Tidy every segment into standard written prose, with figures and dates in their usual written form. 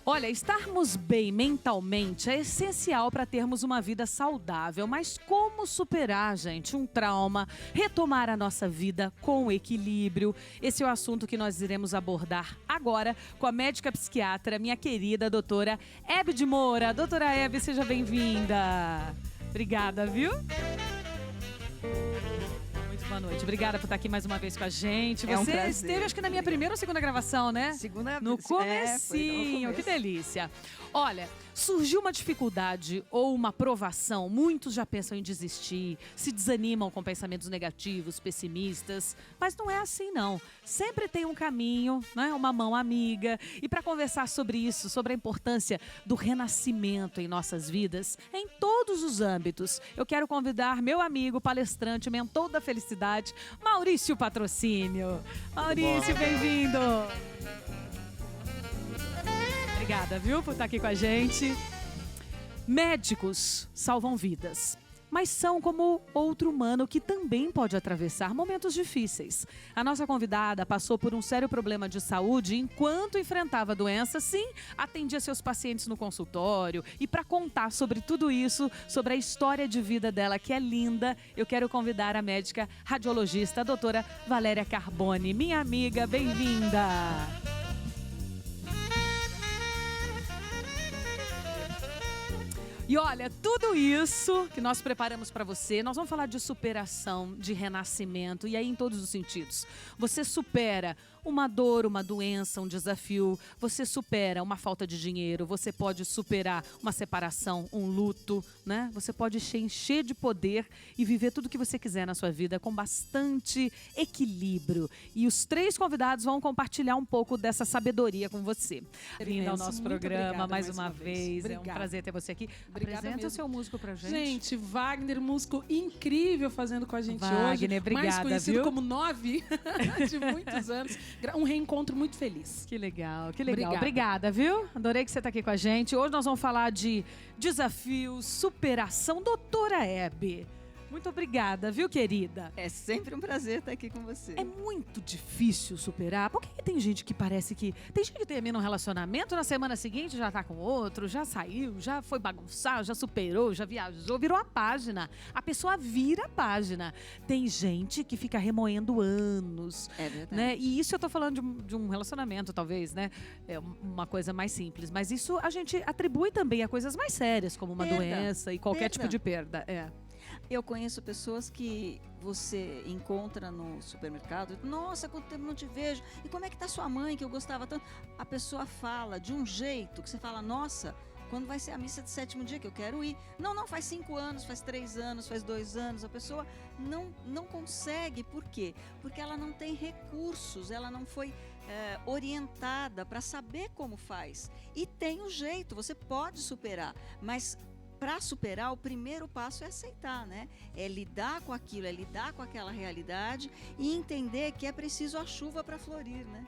Olha, estarmos bem mentalmente é essencial para termos uma vida saudável, mas como superar, gente, um trauma, retomar a nossa vida com equilíbrio? Esse é o assunto que nós iremos abordar agora com a médica psiquiatra, minha querida doutora Hebe de Moura. Doutora Hebe, seja bem-vinda. Obrigada, viu? Boa noite. Obrigada por estar aqui mais uma vez com a gente. É um Você prazer. esteve, acho que na minha primeira ou segunda gravação, né? Segunda No vez. comecinho. Que delícia. Olha, surgiu uma dificuldade ou uma provação, muitos já pensam em desistir, se desanimam com pensamentos negativos, pessimistas, mas não é assim não. Sempre tem um caminho, né? Uma mão amiga. E para conversar sobre isso, sobre a importância do renascimento em nossas vidas, em todos os âmbitos, eu quero convidar meu amigo, palestrante, mentor da felicidade, Maurício Patrocínio. Maurício, bem-vindo! Obrigada, viu, por estar aqui com a gente. Médicos salvam vidas, mas são como outro humano que também pode atravessar momentos difíceis. A nossa convidada passou por um sério problema de saúde enquanto enfrentava a doença, sim, atendia seus pacientes no consultório. E para contar sobre tudo isso, sobre a história de vida dela, que é linda, eu quero convidar a médica radiologista, a doutora Valéria Carboni. Minha amiga, bem-vinda! E olha, tudo isso que nós preparamos para você, nós vamos falar de superação, de renascimento, e aí em todos os sentidos. Você supera uma dor, uma doença, um desafio, você supera uma falta de dinheiro, você pode superar uma separação, um luto, né? Você pode se encher de poder e viver tudo o que você quiser na sua vida com bastante equilíbrio. E os três convidados vão compartilhar um pouco dessa sabedoria com você. Vindo ao nosso programa mais uma vez. É um prazer ter você aqui. Apresenta o seu músico pra gente. Gente, Wagner, músico incrível fazendo com a gente Wagner, hoje. obrigada, mais conhecido viu? como 9 de muitos anos. Um reencontro muito feliz. Que legal, que legal. Obrigada. Obrigada, viu? Adorei que você tá aqui com a gente. Hoje nós vamos falar de desafios, superação. Doutora Hebe, muito obrigada, viu, querida? É sempre um prazer estar aqui com você. É muito difícil superar. Por que tem gente que parece que... Tem gente que termina um relacionamento, na semana seguinte já tá com outro, já saiu, já foi bagunçar, já superou, já viajou, virou a página. A pessoa vira a página. Tem gente que fica remoendo anos. É verdade. Né? E isso eu tô falando de um relacionamento, talvez, né? É uma coisa mais simples. Mas isso a gente atribui também a coisas mais sérias, como uma doença e qualquer tipo de perda. É. Eu conheço pessoas que você encontra no supermercado. Nossa, quanto tempo não te vejo. E como é que tá sua mãe, que eu gostava tanto? A pessoa fala de um jeito que você fala, nossa, quando vai ser a missa de sétimo dia que eu quero ir? Não, faz 5 anos, faz 3 anos, faz 2 anos. A pessoa não consegue. Por quê? Porque ela não tem recursos, ela não foi orientada para saber como faz. E tem o jeito, você pode superar, mas... Para superar, o primeiro passo é aceitar, né? É lidar com aquilo, é lidar com aquela realidade e entender que é preciso a chuva para florir, né?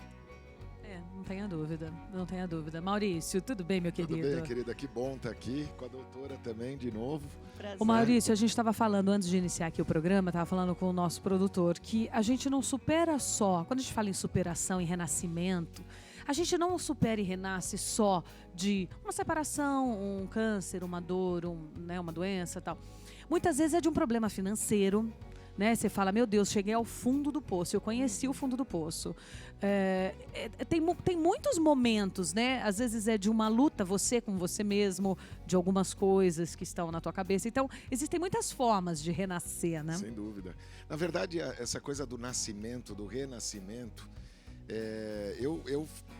Não tenha dúvida, não tenha dúvida. Maurício, tudo bem, meu querido? Tudo bem, querida, que bom estar aqui com a doutora também, de novo. Prazer. Ô Maurício, a gente estava falando, antes de iniciar aqui o programa, estava falando com o nosso produtor, que a gente não supera só, quando a gente fala em superação, em renascimento, a gente não supera e renasce só de uma separação, um câncer, uma dor, uma doença e tal. Muitas vezes é de um problema financeiro, né? Você fala, meu Deus, cheguei ao fundo do poço, eu conheci o fundo do poço. Tem muitos momentos, né? Às vezes é de uma luta, você com você mesmo, de algumas coisas que estão na tua cabeça. Então, existem muitas formas de renascer, né? Sem dúvida. Na verdade, essa coisa do nascimento, do renascimento,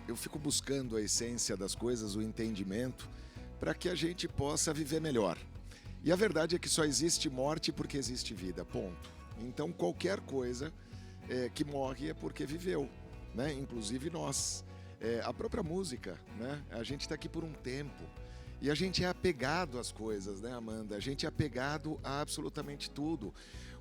eu fico buscando a essência das coisas, o entendimento, para que a gente possa viver melhor. E a verdade é que só existe morte porque existe vida, ponto. Então qualquer coisa que morre é porque viveu, né? Inclusive nós. A própria música, né? A gente está aqui por um tempo e a gente é apegado às coisas, né, Amanda? A gente é apegado a absolutamente tudo.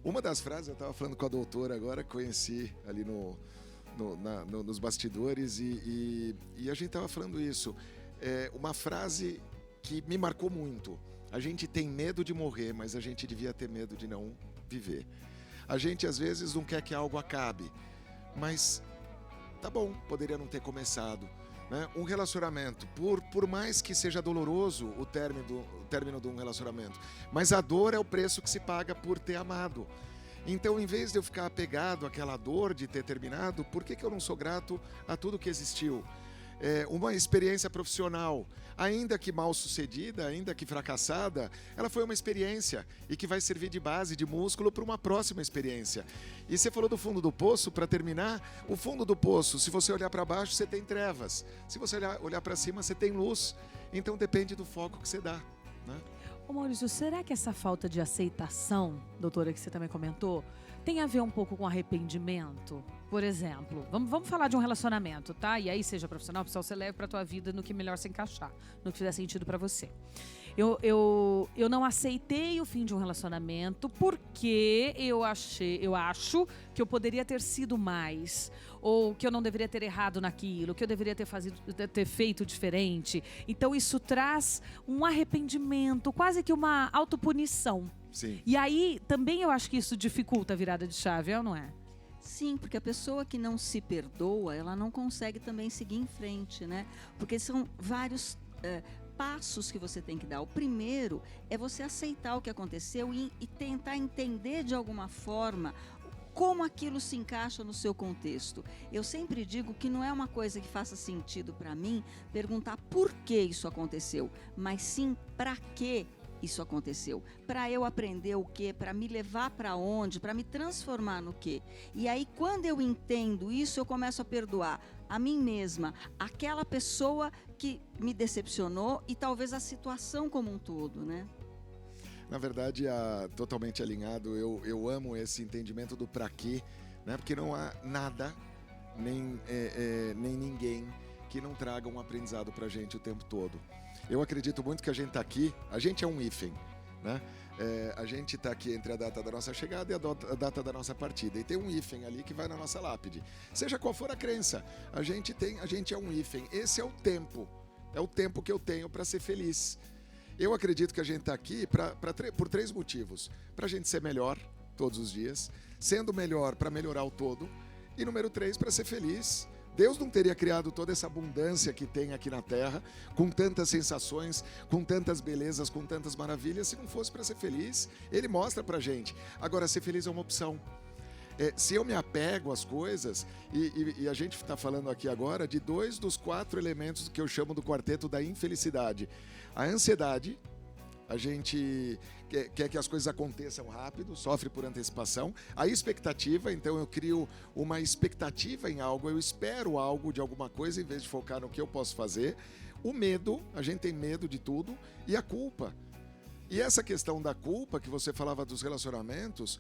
Uma das frases, eu estava falando com a doutora agora, que conheci ali nos bastidores e a gente estava falando isso. Uma frase que me marcou muito. A gente tem medo de morrer, mas a gente devia ter medo de não viver. A gente às vezes não quer que algo acabe, mas tá bom, poderia não ter começado. né? Um relacionamento, por mais que seja doloroso o término de um relacionamento, mas a dor é o preço que se paga por ter amado. Então, em vez de eu ficar apegado àquela dor de ter terminado, por que eu não sou grato a tudo que existiu? Uma experiência profissional, ainda que mal sucedida, ainda que fracassada, ela foi uma experiência e que vai servir de base, de músculo para uma próxima experiência. E você falou do fundo do poço, para terminar, o fundo do poço, se você olhar para baixo, você tem trevas. Se você olhar para cima, você tem luz. Então depende do foco que você dá, né? Ô Maurício, será que essa falta de aceitação, doutora, que você também comentou, tem a ver um pouco com arrependimento? Por exemplo, vamos falar de um relacionamento, tá? E aí, seja profissional, pessoal, você leva pra tua vida no que melhor se encaixar, no que fizer sentido pra você. Eu não aceitei o fim de um relacionamento porque eu acho que eu poderia ter sido mais, ou que eu não deveria ter errado naquilo, que eu deveria ter feito diferente. Então isso traz um arrependimento, quase que uma autopunição. Sim. E aí também eu acho que isso dificulta a virada de chave, é ou não é? Sim, porque a pessoa que não se perdoa, ela não consegue também seguir em frente, né? Porque são vários passos que você tem que dar. O primeiro é você aceitar o que aconteceu e tentar entender de alguma forma como aquilo se encaixa no seu contexto. Eu sempre digo que não é uma coisa que faça sentido para mim perguntar por que isso aconteceu, mas sim para que isso aconteceu. Para eu aprender o quê? Para me levar para onde? Para me transformar no quê? E aí, quando eu entendo isso, eu começo a perdoar a mim mesma, aquela pessoa que me decepcionou e talvez a situação como um todo, né? Na verdade, totalmente alinhado, eu amo esse entendimento do pra quê, né? Porque não há nada, nem ninguém que não traga um aprendizado pra gente o tempo todo. Eu acredito muito que a gente tá aqui, a gente é um hífen, né? A gente está aqui entre a data da nossa chegada e a data da nossa partida. E tem um hífen ali que vai na nossa lápide. Seja qual for a crença, a gente é um hífen. Esse é o tempo que eu tenho para ser feliz. Eu acredito que a gente está aqui por 3 motivos. Para a gente ser melhor todos os dias, sendo melhor para melhorar o todo, e número 3, para ser feliz. Deus não teria criado toda essa abundância que tem aqui na Terra, com tantas sensações, com tantas belezas, com tantas maravilhas, se não fosse para ser feliz. Ele mostra pra gente. Agora, ser feliz é uma opção. Se eu me apego às coisas, e a gente está falando aqui agora de 2 dos 4 elementos que eu chamo do quarteto da infelicidade. A ansiedade, a gente quer que as coisas aconteçam rápido, sofre por antecipação. A expectativa, então eu crio uma expectativa em algo, eu espero algo de alguma coisa em vez de focar no que eu posso fazer. O medo, a gente tem medo de tudo. E a culpa. E essa questão da culpa, que você falava dos relacionamentos,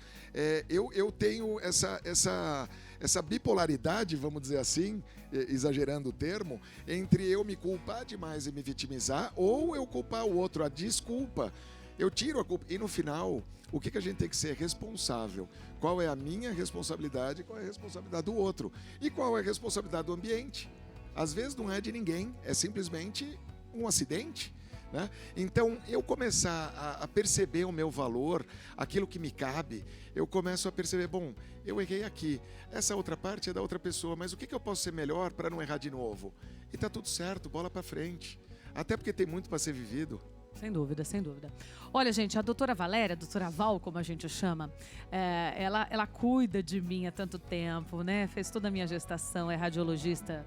eu tenho essa bipolaridade, vamos dizer assim, exagerando o termo, entre eu me culpar demais e me vitimizar, ou eu culpar o outro, a desculpa. Eu tiro a culpa. E no final, o que a gente tem que ser? Responsável. Qual é a minha responsabilidade, qual é a responsabilidade do outro? E qual é a responsabilidade do ambiente? Às vezes não é de ninguém, é simplesmente um acidente. Né? Então, eu começar a perceber o meu valor, aquilo que me cabe, eu começo a perceber, bom, eu errei aqui, essa outra parte é da outra pessoa, mas o que eu posso ser melhor para não errar de novo? E tá tudo certo, bola para frente. Até porque tem muito para ser vivido. Sem dúvida, sem dúvida. Olha, gente, a doutora Valéria, a doutora Val, como a gente chama, ela cuida de mim há tanto tempo, né? Fez toda a minha gestação, é radiologista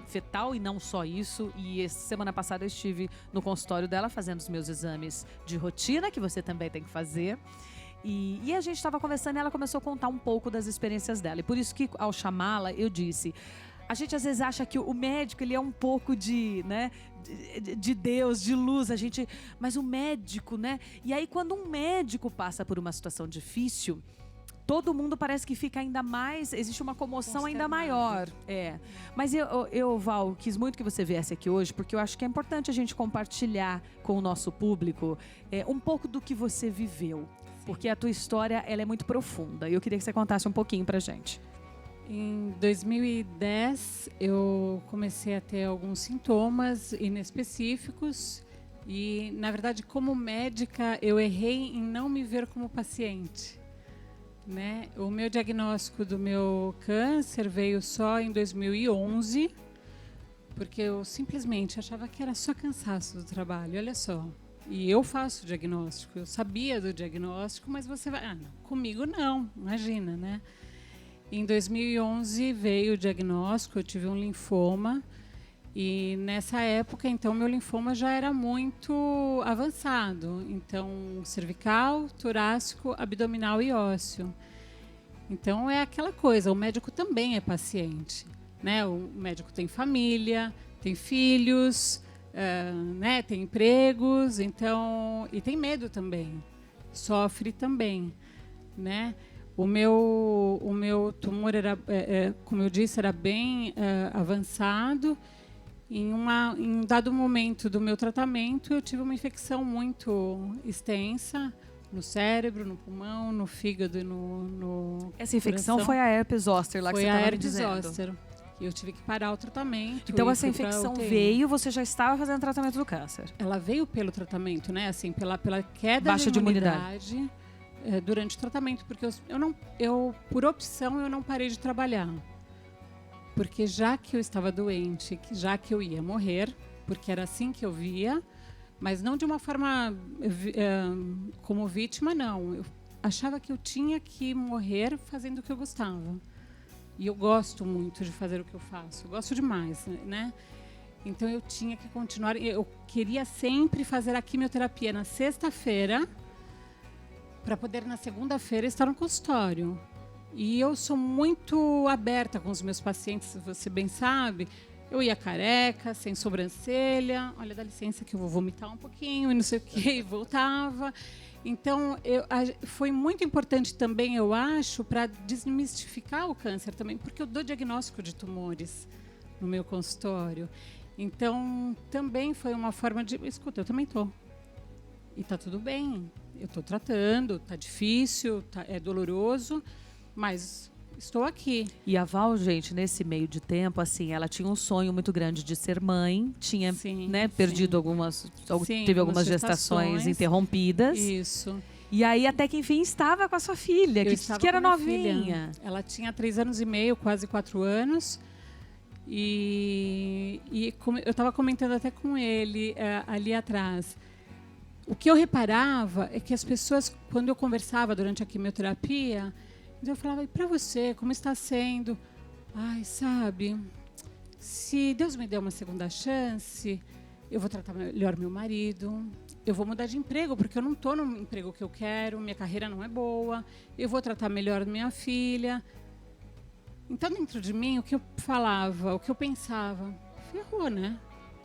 fetal e não só isso. E semana passada eu estive no consultório dela fazendo os meus exames de rotina, que você também tem que fazer. E a gente estava conversando e ela começou a contar um pouco das experiências dela. E por isso que, ao chamá-la, eu disse... A gente às vezes acha que o médico ele é um pouco de Deus, de luz, mas o médico, né? E aí quando um médico passa por uma situação difícil, todo mundo parece que fica ainda mais, existe uma comoção ainda maior. Mas eu, Val, quis muito que você viesse aqui hoje, porque eu acho que é importante a gente compartilhar com o nosso público um pouco do que você viveu. Porque a tua história ela é muito profunda e eu queria que você contasse um pouquinho pra gente. Em 2010, eu comecei a ter alguns sintomas inespecíficos e, na verdade, como médica, eu errei em não me ver como paciente, né? O meu diagnóstico do meu câncer veio só em 2011, porque eu simplesmente achava que era só cansaço do trabalho, olha só. E eu faço diagnóstico, eu sabia do diagnóstico, mas você vai... não, comigo não, imagina, né? Em 2011 veio o diagnóstico, eu tive um linfoma, e nessa época, então, meu linfoma já era muito avançado. Então, cervical, torácico, abdominal e ósseo. Então, é aquela coisa, o médico também é paciente, né? O médico tem família, tem filhos, né? Tem empregos, então, e tem medo também, sofre também, né? O meu tumor era, como eu disse, era bem avançado. Em um dado momento do meu tratamento, eu tive uma infecção muito extensa no cérebro, no pulmão, no fígado e no Essa infecção coração. foi a herpes zoster lá que Foi você a estava me herpes dizendo. zoster. E eu tive que parar o tratamento. Então e essa fui pra infecção UTI. veio, você já estava fazendo tratamento do câncer. Ela veio pelo tratamento, né? Assim, pela queda Baixa de de imunidade durante o tratamento, porque eu por opção eu não parei de trabalhar. Porque já que eu estava doente, já que eu ia morrer, porque era assim que eu via, mas não de uma forma como vítima, não. Eu achava que eu tinha que morrer fazendo o que eu gostava. E eu gosto muito de fazer o que eu faço. Eu gosto demais, né? Então eu tinha que continuar. Eu queria sempre fazer a quimioterapia na sexta-feira, para poder na segunda-feira estar no consultório. E eu sou muito aberta com os meus pacientes, você bem sabe. Eu ia careca, sem sobrancelha. Olha, dá licença que eu vou vomitar um pouquinho e não sei o quê, e voltava. Então, foi muito importante também, eu acho, para desmistificar o câncer também, porque eu dou diagnóstico de tumores no meu consultório. Então, também foi uma forma de... Escuta, eu também estou. E está tudo bem. Eu estou tratando, está difícil, é doloroso, mas estou aqui. E a Val, gente, nesse meio de tempo, assim, ela tinha um sonho muito grande de ser mãe, tinha, né, perdido teve algumas gestações interrompidas. Isso. E aí, até que enfim, estava com a sua filha, que era novinha. Filha. Ela tinha 3 anos e meio, quase 4 anos. E eu estava comentando até com ele ali atrás. O que eu reparava é que as pessoas, quando eu conversava durante a quimioterapia, eu falava, e para você, como está sendo? Ai, sabe, se Deus me der uma segunda chance, eu vou tratar melhor meu marido, eu vou mudar de emprego, porque eu não estou no emprego que eu quero, minha carreira não é boa, eu vou tratar melhor minha filha. Então, dentro de mim, o que eu falava, o que eu pensava, ferrou, né?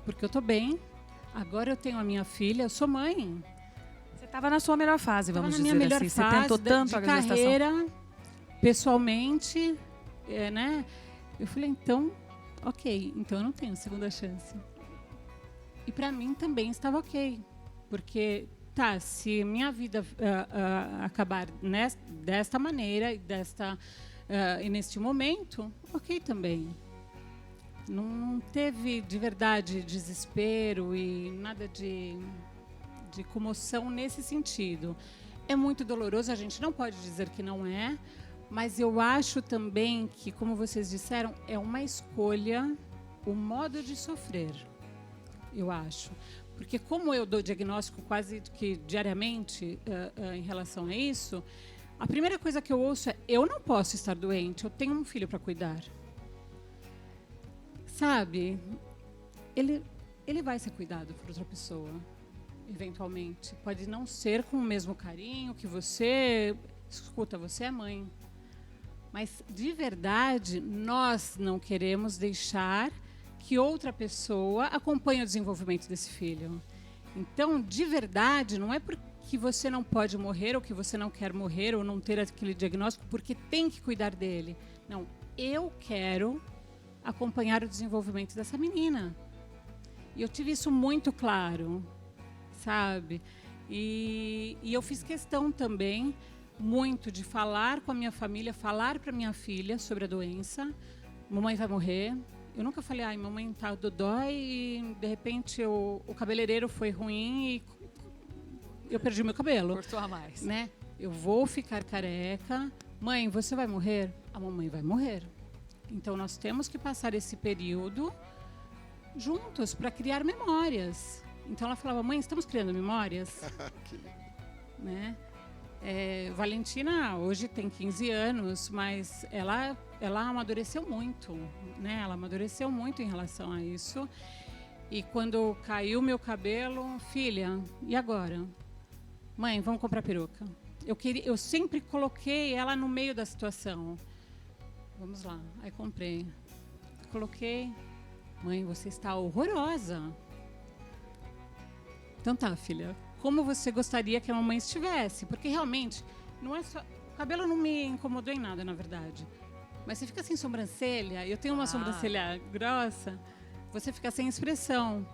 Porque eu estou bem, agora eu tenho a minha filha, eu sou mãe. Você estava na sua melhor fase, vamos dizer minha melhor assim. Fase você tentou tanto de a gestação. carreira, pessoalmente, né? Eu falei, então, ok, então eu não tenho segunda chance. E para mim também estava ok, porque se minha vida acabar desta maneira e neste momento, ok também. Não teve de verdade desespero e nada de comoção nesse sentido. É muito doloroso, a gente não pode dizer que não é, mas eu acho também que, como vocês disseram, é uma escolha o modo de sofrer, eu acho. Porque como eu dou diagnóstico quase que diariamente em relação a isso, a primeira coisa que eu ouço é, eu não posso estar doente, eu tenho um filho para cuidar. Sabe, ele vai ser cuidado por outra pessoa, eventualmente. Pode não ser com o mesmo carinho que você... Escuta, você é mãe. Mas, de verdade, nós não queremos deixar que outra pessoa acompanhe o desenvolvimento desse filho. Então, de verdade, não é porque você não pode morrer, ou que você não quer morrer, ou não ter aquele diagnóstico, porque tem que cuidar dele. Não, eu quero acompanhar o desenvolvimento dessa menina. E eu tive isso muito claro, sabe? E eu fiz questão também muito de falar com a minha família, falar para minha filha sobre a doença. Mamãe vai morrer. Eu nunca falei, ai, mamãe tá dodói e de repente o cabeleireiro foi ruim e eu perdi o meu cabelo. Cortou a mais. Né? Eu vou ficar careca. Mãe, você vai morrer? A mamãe vai morrer. Então, nós temos que passar esse período juntos para criar memórias. Então ela falava, mãe, estamos criando memórias? Né? Valentina hoje tem 15 anos, mas ela amadureceu muito, né? Ela amadureceu muito em relação a isso. E quando caiu meu cabelo, filha, e agora? Mãe, vamos comprar peruca. Eu sempre coloquei ela no meio da situação. Vamos lá, aí comprei. Coloquei. Mãe, você está horrorosa. Então tá, filha. Como você gostaria que a mamãe estivesse? Porque realmente, não é só... O cabelo não me incomodou em nada, na verdade. Mas você fica sem sobrancelha, eu tenho uma sobrancelha grossa, você fica sem expressão.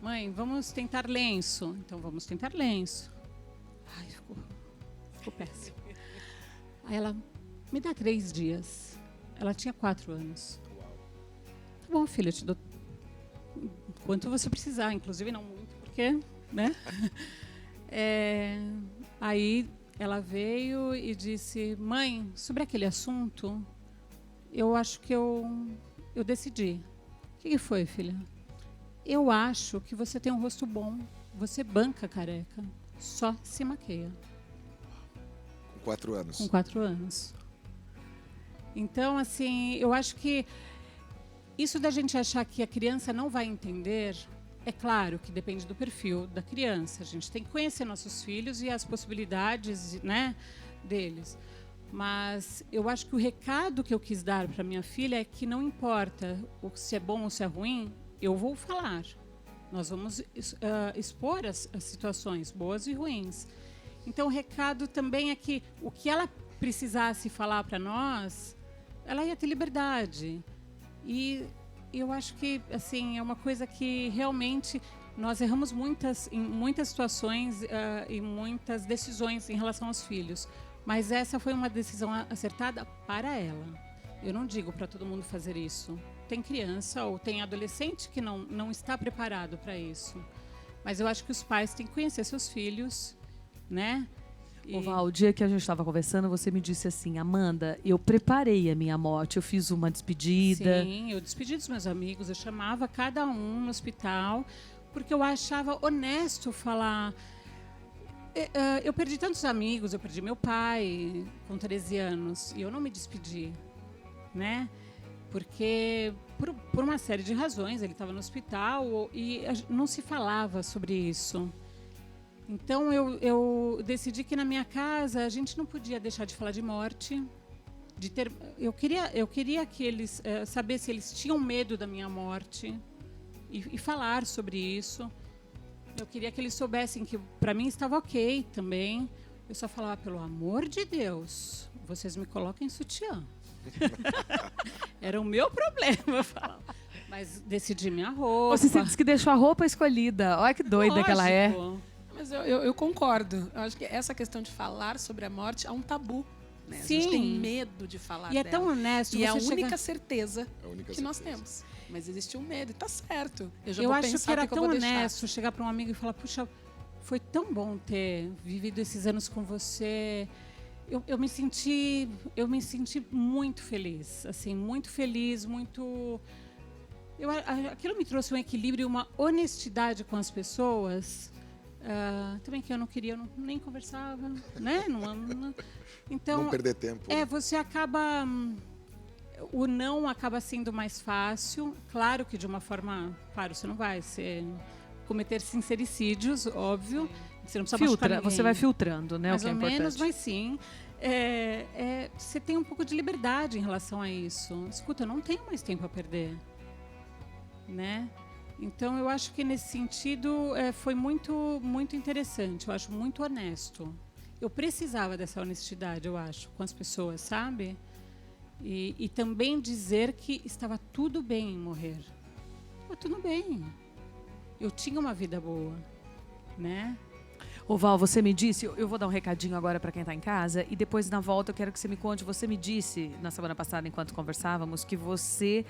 Mãe, vamos tentar lenço. Então vamos tentar lenço. Ai, ficou péssimo. Aí ela, me dá 3 dias. Ela tinha 4 anos. Tá bom, filha, eu te dou quanto você precisar, inclusive não muito, porque, né? Aí ela veio e disse, mãe, sobre aquele assunto, eu acho que eu decidi. O que foi, filha? Eu acho que você tem um rosto bom, você banca careca, só se maqueia. Com 4 anos. Com 4 anos. Então, assim, eu acho que isso da gente achar que a criança não vai entender, é claro que depende do perfil da criança. A gente tem que conhecer nossos filhos e as possibilidades, né, deles. Mas eu acho que o recado que eu quis dar para minha filha é que não importa se é bom ou se é ruim, eu vou falar. Nós vamos expor as situações boas e ruins. Então, o recado também é que o que ela precisasse falar para nós, ela ia ter liberdade. E eu acho que assim é uma coisa que realmente nós erramos em muitas situações e muitas decisões em relação aos filhos. Mas essa foi uma decisão acertada para ela. Eu não digo para todo mundo fazer isso. Tem criança ou tem adolescente que não está preparado para isso. Mas eu acho que os pais têm que conhecer seus filhos, né? Ô Val, o dia que a gente estava conversando, você me disse assim, Amanda, eu preparei a minha morte, eu fiz uma despedida. Sim, eu despedi dos meus amigos, eu chamava cada um no hospital, porque eu achava honesto falar... Eu perdi tantos amigos, eu perdi meu pai com 13 anos, e eu não me despedi, né? Porque, por uma série de razões, ele estava no hospital e não se falava sobre isso. Então, eu decidi que na minha casa a gente não podia deixar de falar de morte. Eu queria que eles sabessem se eles tinham medo da minha morte e falar sobre isso. Eu queria que eles soubessem que para mim estava ok também. Eu só falava, pelo amor de Deus, vocês me coloquem em sutiã. Era o meu problema, eu falava. Mas decidi minha roupa. Você disse que deixou a roupa escolhida. Olha que doida que ela é. Mas eu concordo. Eu acho que essa questão de falar sobre a morte é um tabu. Né? Sim. A gente tem medo de falar E é dela. tão honesto. E é a única certeza que nós certeza. temos. Mas existe um medo. E tá certo. Eu acho que era tão honesto chegar para um amigo e falar, puxa, foi tão bom ter vivido esses anos com você. Eu me senti muito feliz. Assim, muito feliz, muito... aquilo me trouxe um equilíbrio e uma honestidade com as pessoas... também que eu não queria, eu nem conversava, né? Então, não perder tempo. Você acaba... O não acaba sendo mais fácil. Claro que de uma forma... Claro, você não vai cometer sincericídios, óbvio. Você não precisa machucar ninguém. Você vai filtrando, né? Mais o que é ou importante. menos, mas sim. Você tem um pouco de liberdade em relação a isso. Escuta, eu não tenho mais tempo a perder. Né? Então, eu acho que nesse sentido foi muito, muito interessante. Eu acho muito honesto. Eu precisava dessa honestidade, eu acho, com as pessoas, sabe? E também dizer que estava tudo bem em morrer. Estava tudo bem. Eu tinha uma vida boa, né? Ô Val, você me disse, eu vou dar um recadinho agora para quem está em casa e depois na volta eu quero que você me conte, você me disse na semana passada enquanto conversávamos que você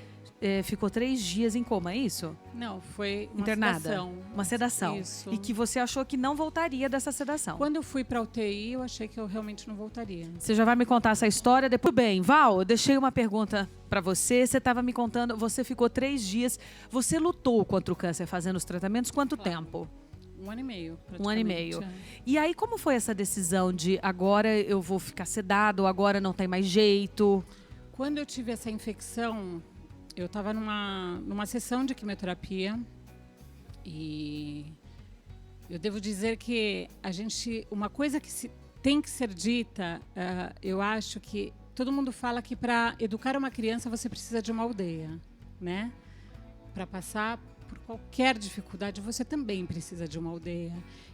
ficou 3 dias em coma, é isso? Não, foi uma Internada? sedação. Uma sedação. Isso. E que você achou que não voltaria dessa sedação. Quando eu fui para UTI, eu achei que eu realmente não voltaria. Você já vai me contar essa história depois. Tudo bem, Val, eu deixei uma pergunta para você. Você estava me contando, você ficou 3 dias. Você lutou contra o câncer fazendo os tratamentos? Quanto tempo? 1 ano e meio, 1 ano e meio. praticamente. E aí, como foi essa decisão de agora eu vou ficar sedado, agora não tem mais jeito? Quando eu tive essa infecção, eu estava numa sessão de quimioterapia e eu devo dizer que uma coisa que tem que ser dita, eu acho que todo mundo fala que para educar uma criança você precisa de uma aldeia, né? Para passar por qualquer dificuldade, você também precisa de uma aldeia.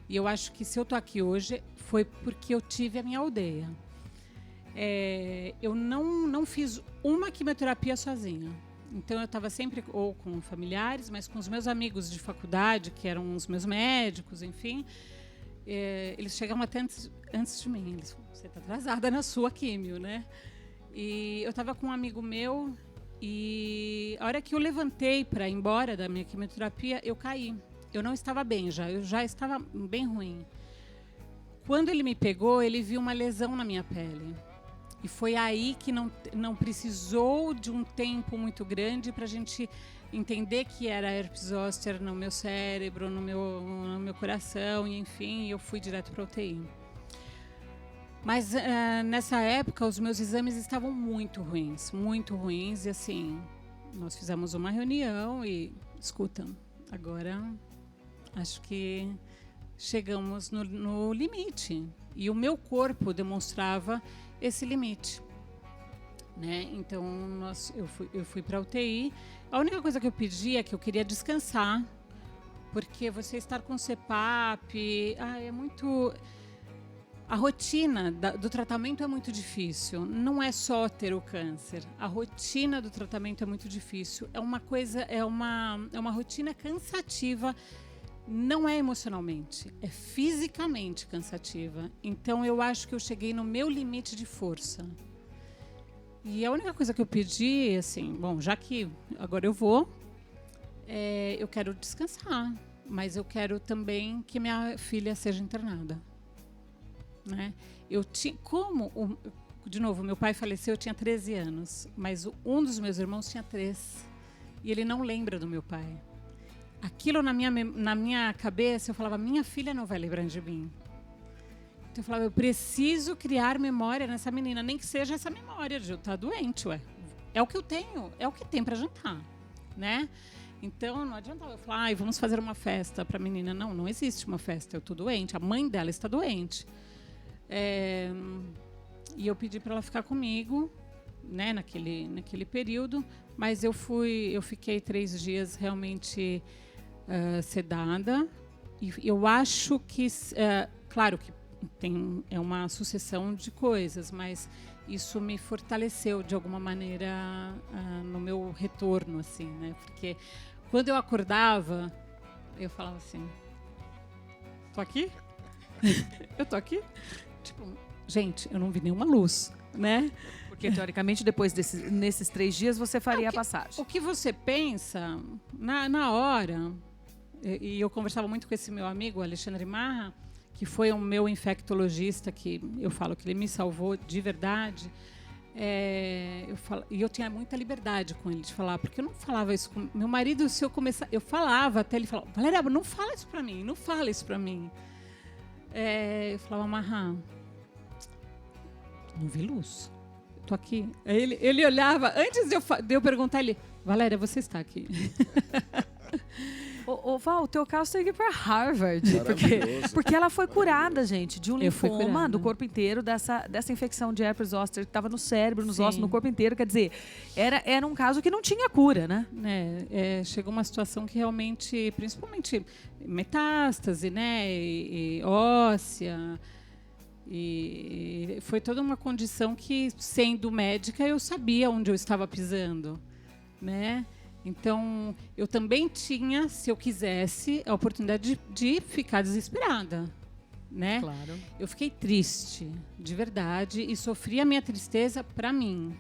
E eu acho que se eu estou aqui hoje, foi porque eu tive a minha aldeia. Eu não fiz uma quimioterapia sozinha. Então, eu estava sempre ou com familiares, mas com os meus amigos de faculdade, que eram os meus médicos, enfim. Eles chegavam até antes de mim. Eles falaram, você está atrasada na sua químio, né? E eu estava com um amigo meu e a hora que eu levantei para ir embora da minha quimioterapia, eu caí. Eu não estava bem eu já estava bem ruim. Quando ele me pegou, ele viu uma lesão na minha pele. E foi aí que não precisou de um tempo muito grande para a gente entender que era herpes zoster no meu cérebro, no meu coração, e enfim, eu fui direto para a UTI. Mas nessa época, os meus exames estavam muito ruins, e assim, nós fizemos uma reunião e, escuta, agora acho que chegamos no limite. E o meu corpo demonstrava esse limite, né? Então eu fui para a UTI. A única coisa que eu pedi é que eu queria descansar, porque você estar com CPAP, é muito. A rotina do tratamento é muito difícil. Não é só ter o câncer. A rotina do tratamento é muito difícil. É uma rotina cansativa. Não é emocionalmente, é fisicamente cansativa. Então, eu acho que eu cheguei no meu limite de força. E a única coisa que eu pedi, assim, bom, já que agora eu vou, eu quero descansar, mas eu quero também que minha filha seja internada, né? De novo, meu pai faleceu, eu tinha 13 anos, mas um dos meus irmãos tinha 3, e ele não lembra do meu pai. Aquilo na minha cabeça, eu falava, minha filha não vai lembrar de mim. Então eu falava, eu preciso criar memória nessa menina, nem que seja essa memória de eu estar doente, ué. É o que eu tenho, é o que tem para jantar, né? Então não adiantava eu falar, vamos fazer uma festa para a menina. Não existe uma festa, eu estou doente, a mãe dela está doente. E eu pedi para ela ficar comigo, né, naquele período, mas eu fiquei 3 dias realmente sedada, e eu acho que, claro que é uma sucessão de coisas, mas isso me fortaleceu de alguma maneira no meu retorno, assim, né? Porque quando eu acordava, eu falava assim, tô aqui? Eu tô aqui? Tipo, gente, eu não vi nenhuma luz, né? Porque, teoricamente, depois nesses 3 dias, você faria a passagem. O que você pensa, na hora, e eu conversava muito com esse meu amigo, Alexandre Marra, que foi um meu infectologista, que eu falo que ele me salvou de verdade. E eu tinha muita liberdade com ele de falar, porque eu não falava isso com meu marido. Se eu começar, eu falava até ele falava, Valéria, não fala isso para mim, não fala isso para mim. Eu falava, Marra, não vi luz. Tô aqui. Aí ele olhava, antes de eu perguntar, ele, Valéria, você está aqui. Ô Val, o teu caso tem que ir para Harvard. Porque ela foi curada, gente, de um linfoma do corpo inteiro, dessa infecção de herpes zoster que estava no cérebro, nos ossos, no corpo inteiro. Quer dizer, era um caso que não tinha cura, né? Chegou uma situação que realmente, principalmente metástase, né, e óssea. E foi toda uma condição que, sendo médica, eu sabia onde eu estava pisando, né? Então, eu também tinha, se eu quisesse, a oportunidade de ficar desesperada, né? Claro. Eu fiquei triste, de verdade, e sofri a minha tristeza para mim.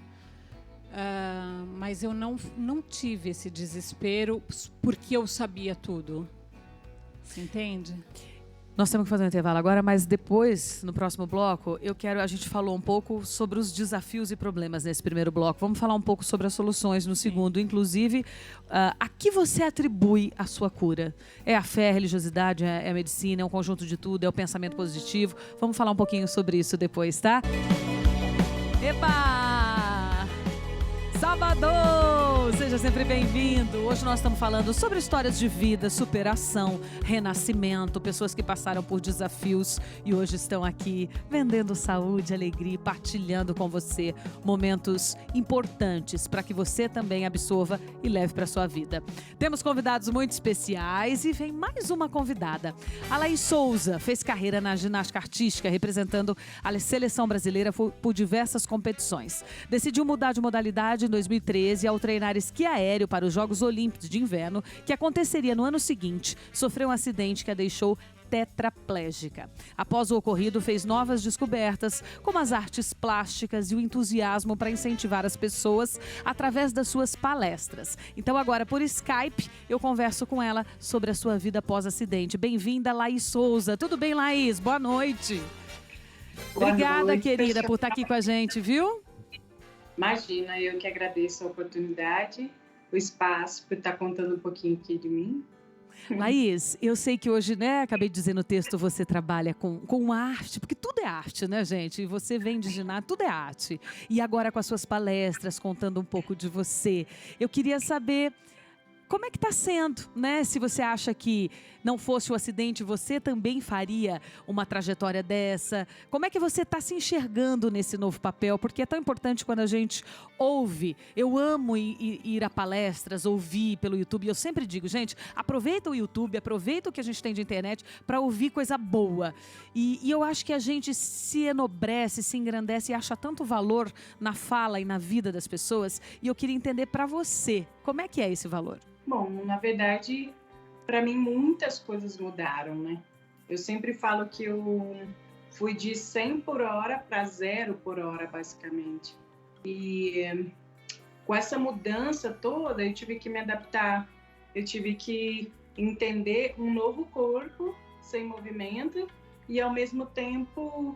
Mas eu não tive esse desespero porque eu sabia tudo. Você entende? Nós temos que fazer um intervalo agora, mas depois, no próximo bloco, a gente falou um pouco sobre os desafios e problemas nesse primeiro bloco. Vamos falar um pouco sobre as soluções no segundo. Inclusive, a que você atribui a sua cura? É a fé, a religiosidade, é a medicina, é um conjunto de tudo, é o pensamento positivo? Vamos falar um pouquinho sobre isso depois, tá? Eba! Salvador! Seja sempre bem-vindo. Hoje nós estamos falando sobre histórias de vida, superação, renascimento, pessoas que passaram por desafios e hoje estão aqui vendendo saúde, alegria, partilhando com você momentos importantes para que você também absorva e leve para a sua vida. Temos convidados muito especiais e vem mais uma convidada. A Laís Souza fez carreira na ginástica artística, representando a seleção brasileira por diversas competições. Decidiu mudar de modalidade em 2013 ao treinar esqui aéreo para os Jogos Olímpicos de Inverno, que aconteceria no ano seguinte. Sofreu um acidente que a deixou tetraplégica. Após o ocorrido, fez novas descobertas, como as artes plásticas e o entusiasmo para incentivar as pessoas através das suas palestras. Então agora, por Skype, eu converso com ela sobre a sua vida pós-acidente. Bem-vinda, Laís Souza. Tudo bem, Laís? Boa noite. Obrigada, querida, por estar aqui com a gente, viu? Imagina, eu que agradeço a oportunidade, o espaço, por estar contando um pouquinho aqui de mim. Laís, eu sei que hoje, né, acabei de dizer no texto, você trabalha com arte, porque tudo é arte, né, gente? E você vem de ginásio, tudo é arte. E agora com as suas palestras, contando um pouco de você, eu queria saber como é que está sendo, né? Se você acha que não fosse o acidente, você também faria uma trajetória dessa? Como é que você está se enxergando nesse novo papel? Porque é tão importante quando a gente ouve. Eu amo ir a palestras, ouvir pelo YouTube. Eu sempre digo, gente, aproveita o YouTube, aproveita o que a gente tem de internet para ouvir coisa boa. E eu acho que a gente se enobrece, se engrandece e acha tanto valor na fala e na vida das pessoas. E eu queria entender para você, como é que é esse valor? Bom, na verdade, para mim muitas coisas mudaram, né? Eu sempre falo que eu fui de 100 por hora para 0 por hora, basicamente. E com essa mudança toda, eu tive que me adaptar. Eu tive que entender um novo corpo sem movimento e, ao mesmo tempo,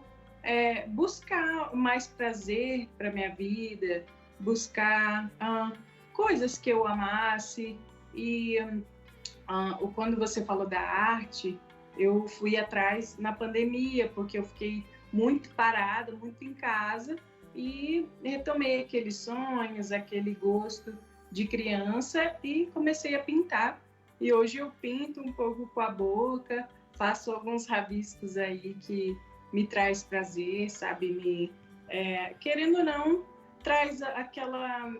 buscar mais prazer para minha vida, buscar coisas que eu amasse. E quando você falou da arte, eu fui atrás na pandemia, porque eu fiquei muito parada, muito em casa, e retomei aqueles sonhos, aquele gosto de criança e comecei a pintar. E hoje eu pinto um pouco com a boca, faço alguns rabiscos aí que me traz prazer, sabe? Querendo ou não, traz aquela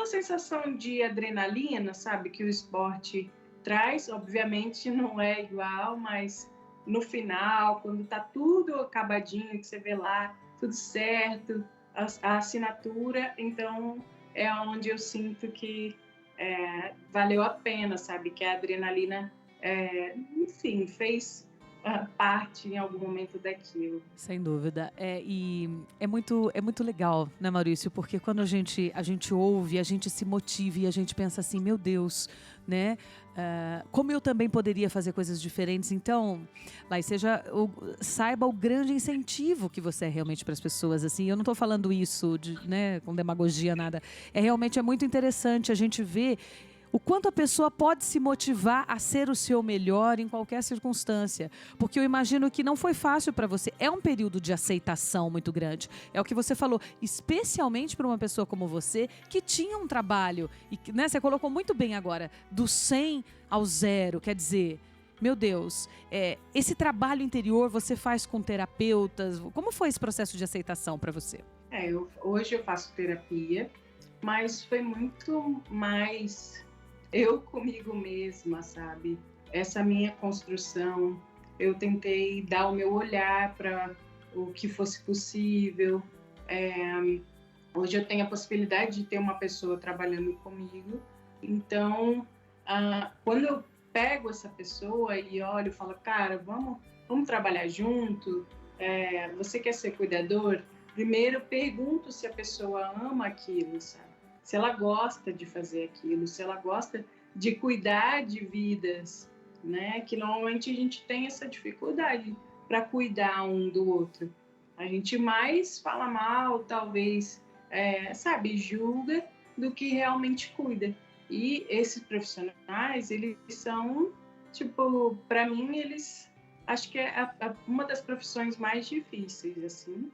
sensação de adrenalina, sabe, que o esporte traz. Obviamente não é igual, mas no final, quando tá tudo acabadinho, que você vê lá, tudo certo, a assinatura, então é onde eu sinto que valeu a pena, sabe, que a adrenalina, enfim, fez parte em algum momento daquilo. Sem dúvida. E é muito legal, né, Maurício? Porque quando a gente ouve, a gente se motiva e a gente pensa assim, meu Deus, né? Como eu também poderia fazer coisas diferentes. Então, Laís, saiba o grande incentivo que você é realmente para as pessoas. Assim, eu não estou falando isso né, com demagogia, nada. Realmente é muito interessante a gente ver o quanto a pessoa pode se motivar a ser o seu melhor em qualquer circunstância. Porque eu imagino que não foi fácil para você. É um período de aceitação muito grande. É o que você falou, especialmente para uma pessoa como você, que tinha um trabalho. E, né, você colocou muito bem agora, do 100 ao 0. Quer dizer, meu Deus, esse trabalho interior você faz com terapeutas. Como foi esse processo de aceitação para você? Hoje eu faço terapia, mas foi muito mais eu comigo mesma, sabe? Essa minha construção, eu tentei dar o meu olhar para o que fosse possível. Hoje eu tenho a possibilidade de ter uma pessoa trabalhando comigo. Então, quando eu pego essa pessoa e olho e falo, cara, vamos trabalhar junto, você quer ser cuidador? Primeiro pergunto se a pessoa ama aquilo, sabe? Se ela gosta de fazer aquilo, se ela gosta de cuidar de vidas, né? Que normalmente a gente tem essa dificuldade para cuidar um do outro. A gente mais fala mal, talvez, sabe, julga, do que realmente cuida. E esses profissionais, eles são, tipo, para mim, eles acho que é uma das profissões mais difíceis, assim.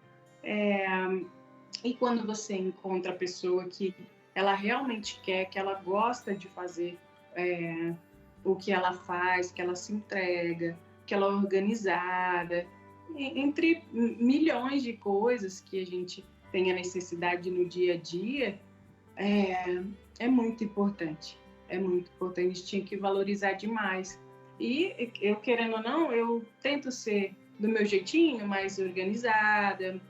E quando você encontra a pessoa que ela realmente quer, que ela gosta de fazer o que ela faz, que ela se entrega, que ela é organizada, entre milhões de coisas que a gente tem a necessidade no dia a dia, é muito importante. É muito importante, a gente tinha que valorizar demais. E eu, querendo ou não, eu tento ser do meu jeitinho, mais organizada,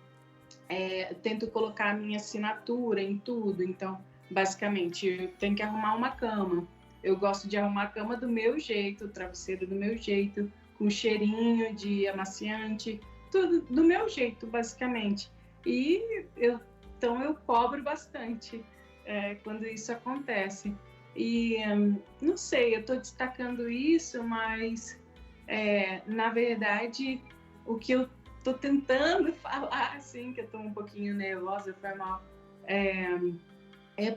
tento colocar a minha assinatura em tudo. Então, basicamente, eu tenho que arrumar uma cama. Eu gosto de arrumar a cama do meu jeito, o travesseiro do meu jeito, com cheirinho de amaciante, tudo do meu jeito, basicamente. E então eu cobro bastante quando isso acontece. E não sei, eu estou destacando isso, mas na verdade o que eu estou tentando falar, assim, que eu estou um pouquinho nervosa, foi mal,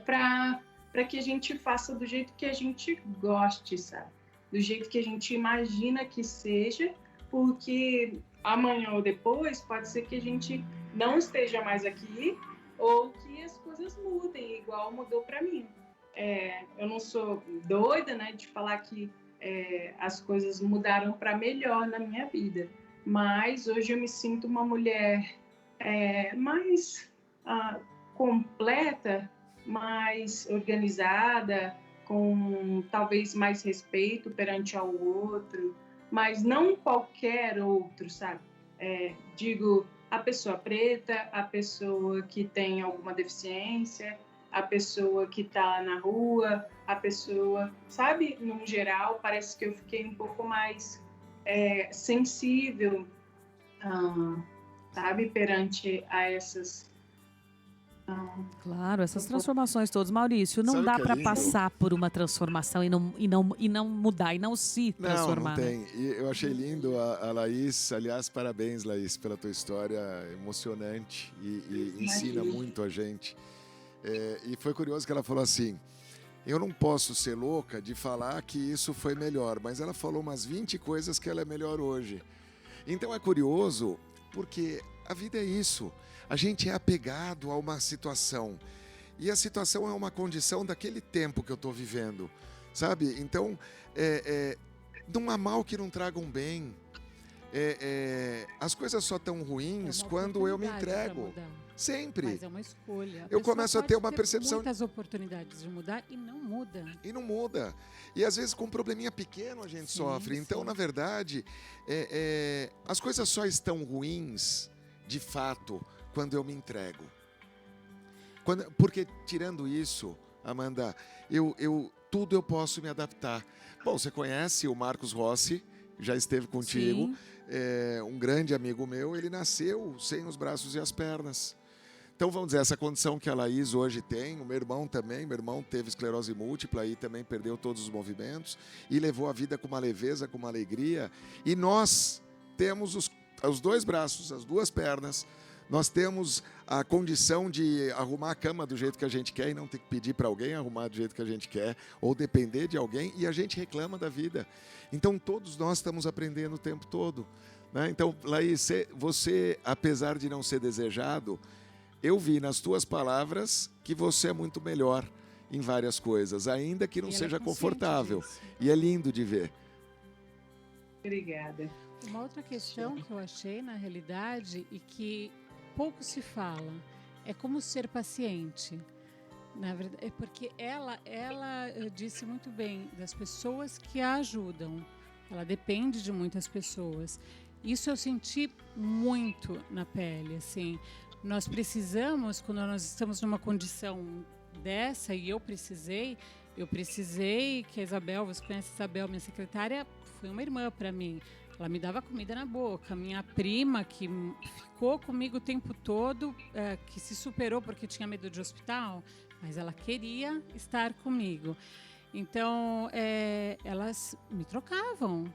para que a gente faça do jeito que a gente goste, sabe? Do jeito que a gente imagina que seja, porque amanhã ou depois pode ser que a gente não esteja mais aqui ou que as coisas mudem, igual mudou para mim. Eu não sou doida, né, de falar que as coisas mudaram para melhor na minha vida, mas hoje eu me sinto uma mulher mais completa, mais organizada, com talvez mais respeito perante ao outro, mas não qualquer outro, sabe? Digo, a pessoa preta, a pessoa que tem alguma deficiência, a pessoa que está na rua, a pessoa, sabe? No geral, parece que eu fiquei um pouco mais sensível, sabe? Perante a essas... Claro, essas transformações todas. Maurício, não Sabe o dá que é para lindo? passar por uma transformação e não mudar, e não se transformar. Não né? tem. E eu achei lindo a Laís. Aliás, parabéns, Laís, pela tua história emocionante e ensina muito a gente. E foi curioso que ela falou assim, eu não posso ser louca de falar que isso foi melhor, mas ela falou umas 20 coisas que ela é melhor hoje. Então é curioso, porque a vida é isso. A gente é apegado a uma situação. E a situação é uma condição daquele tempo que eu estou vivendo, sabe? Então, não há mal que não traga um bem. As coisas só estão ruins quando eu me entrego. Sempre. Mas é uma escolha. Eu começo a ter uma percepção... muitas oportunidades de mudar e não muda. E não muda. E às vezes com um probleminha pequeno a gente sofre. Então, na verdade, as coisas só estão ruins, de fato, quando eu me entrego. Porque, tirando isso, Amanda, tudo eu posso me adaptar. Bom, você conhece o Marcos Rossi, já esteve contigo. Um grande amigo meu, ele nasceu sem os braços e as pernas. Então, vamos dizer, essa condição que a Laís hoje tem, o meu irmão também, meu irmão teve esclerose múltipla e também perdeu todos os movimentos e levou a vida com uma leveza, com uma alegria. E nós temos os dois braços, as duas pernas, nós temos a condição de arrumar a cama do jeito que a gente quer e não ter que pedir para alguém arrumar do jeito que a gente quer ou depender de alguém, e a gente reclama da vida. Então, todos nós estamos aprendendo o tempo todo, né? Então, Laís, você, apesar de não ser desejado, eu vi nas tuas palavras que você é muito melhor em várias coisas, ainda que não seja confortável. E é lindo de ver. Obrigada. Uma outra questão que eu achei, na realidade, e que pouco se fala, é como ser paciente. Na verdade, é porque ela disse muito bem das pessoas que a ajudam. Ela depende de muitas pessoas. Isso eu senti muito na pele, assim. Nós precisamos, quando nós estamos numa condição dessa, e eu precisei, Eu precisei que a Isabel, você conhece a Isabel, minha secretária, foi uma irmã para mim. Ela me dava comida na boca. Minha prima, que ficou comigo o tempo todo, que se superou porque tinha medo de hospital, mas ela queria estar comigo. Então, elas me trocavam.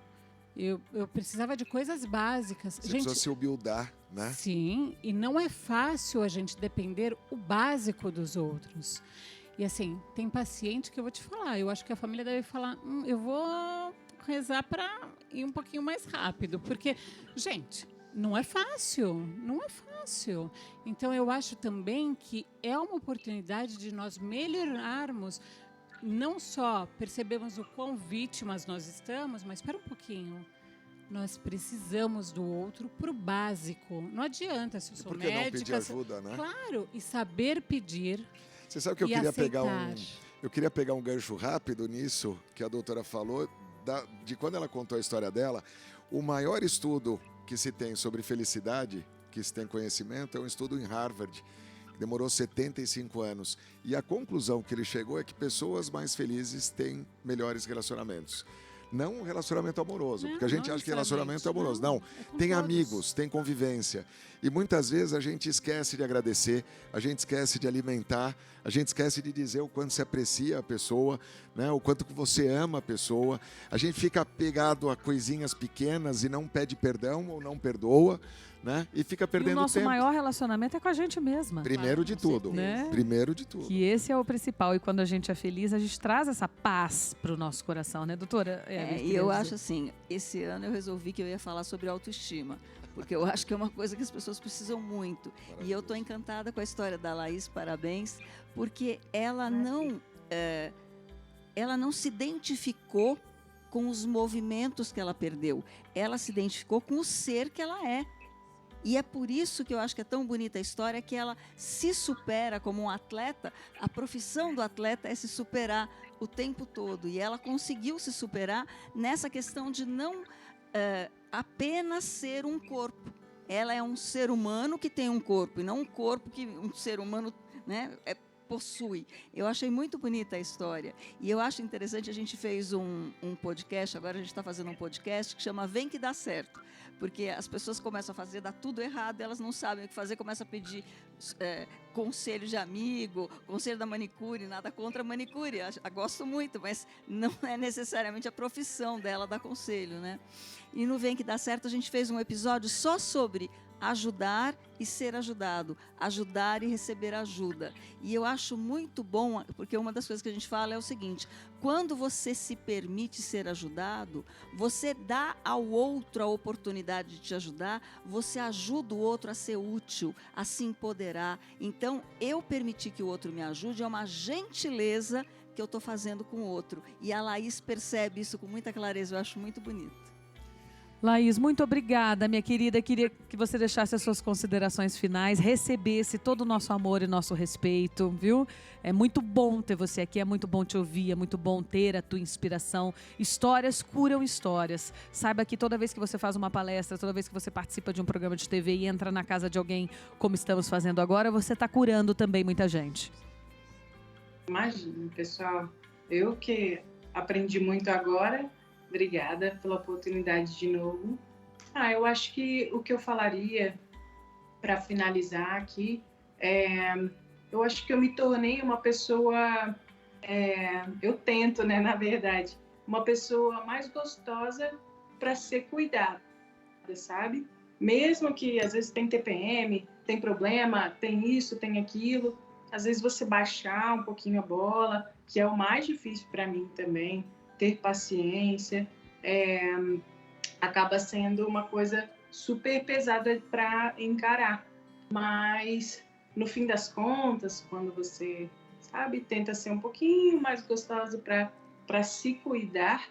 Eu precisava de coisas básicas. Você precisa se humildar, né? Sim, e não é fácil a gente depender o básico dos outros. E assim, tem paciente que eu vou te falar, eu acho que a família deve falar, eu vou rezar para ir um pouquinho mais rápido, porque, gente, não é fácil, não é fácil. Então, eu acho também que é uma oportunidade de nós melhorarmos, não só percebemos o quão vítimas nós estamos, mas espera um pouquinho, nós precisamos do outro para o básico. Não adianta, se eu sou médica... Por que não pedir ajuda, né? Claro, e saber pedir. Você sabe que eu queria pegar um gancho rápido nisso que a doutora falou, de quando ela contou a história dela. O maior estudo que se tem sobre felicidade, que se tem conhecimento, é um estudo em Harvard, que demorou 75 anos. E a conclusão que ele chegou é que pessoas mais felizes têm melhores relacionamentos. Não um relacionamento amoroso, porque a gente acha que relacionamento é amoroso. Não, tem amigos, tem convivência. E muitas vezes a gente esquece de agradecer, a gente esquece de alimentar, a gente esquece de dizer o quanto você aprecia a pessoa, né? O quanto que você ama a pessoa. A gente fica apegado a coisinhas pequenas e não pede perdão ou não perdoa, né? E fica perdendo tempo. O nosso maior relacionamento é com a gente mesma. Primeiro de tudo, né? Primeiro de tudo. Que esse é o principal. E quando a gente é feliz, a gente traz essa paz para o nosso coração, né, doutora? E eu acho assim, esse ano eu resolvi que eu ia falar sobre autoestima, porque eu acho que é uma coisa que as pessoas precisam muito. E eu estou encantada com a história da Laís, parabéns, porque ela não se identificou com os movimentos que ela perdeu. Ela se identificou com o ser que ela é. E é por isso que eu acho que é tão bonita a história, que ela se supera como um atleta. A profissão do atleta é se superar o tempo todo. E ela conseguiu se superar nessa questão de não apenas ser um corpo. Ela é um ser humano que tem um corpo, e não um corpo que um ser humano, né, possui. Eu achei muito bonita a história. E eu acho interessante, a gente fez um podcast, agora a gente está fazendo um podcast que chama Vem que dá certo. Porque as pessoas começam a fazer, dá tudo errado, elas não sabem o que fazer, começam a pedir conselho de amigo, conselho da manicure, nada contra a manicure, eu gosto muito, mas não é necessariamente a profissão dela dar conselho, né? E no Vem que dá certo, a gente fez um episódio só sobre ajudar e ser ajudado, ajudar e receber ajuda. E eu acho muito bom, porque uma das coisas que a gente fala é o seguinte: quando você se permite ser ajudado, você dá ao outro a oportunidade de te ajudar, você ajuda o outro a ser útil, a se empoderar. Então, eu permitir que o outro me ajude é uma gentileza que eu estou fazendo com o outro. E a Laís percebe isso com muita clareza, eu acho muito bonito. Laís, muito obrigada, minha querida. Queria que você deixasse as suas considerações finais, recebesse todo o nosso amor e nosso respeito, viu? É muito bom ter você aqui, é muito bom te ouvir, é muito bom ter a tua inspiração. Histórias curam histórias. Saiba que toda vez que você faz uma palestra, toda vez que você participa de um programa de TV e entra na casa de alguém, como estamos fazendo agora, você está curando também muita gente. Imagina, pessoal. Eu que aprendi muito agora. Obrigada pela oportunidade de novo. Eu acho que o que eu falaria para finalizar aqui eu acho que eu me tornei uma pessoa, eu tento, né, na verdade, uma pessoa mais gostosa para ser cuidada, sabe? Mesmo que às vezes tem TPM, tem problema, tem isso, tem aquilo, às vezes você baixar um pouquinho a bola, que é o mais difícil para mim também, ter paciência, acaba sendo uma coisa super pesada para encarar. Mas, no fim das contas, quando você, sabe, tenta ser um pouquinho mais gostoso para se cuidar,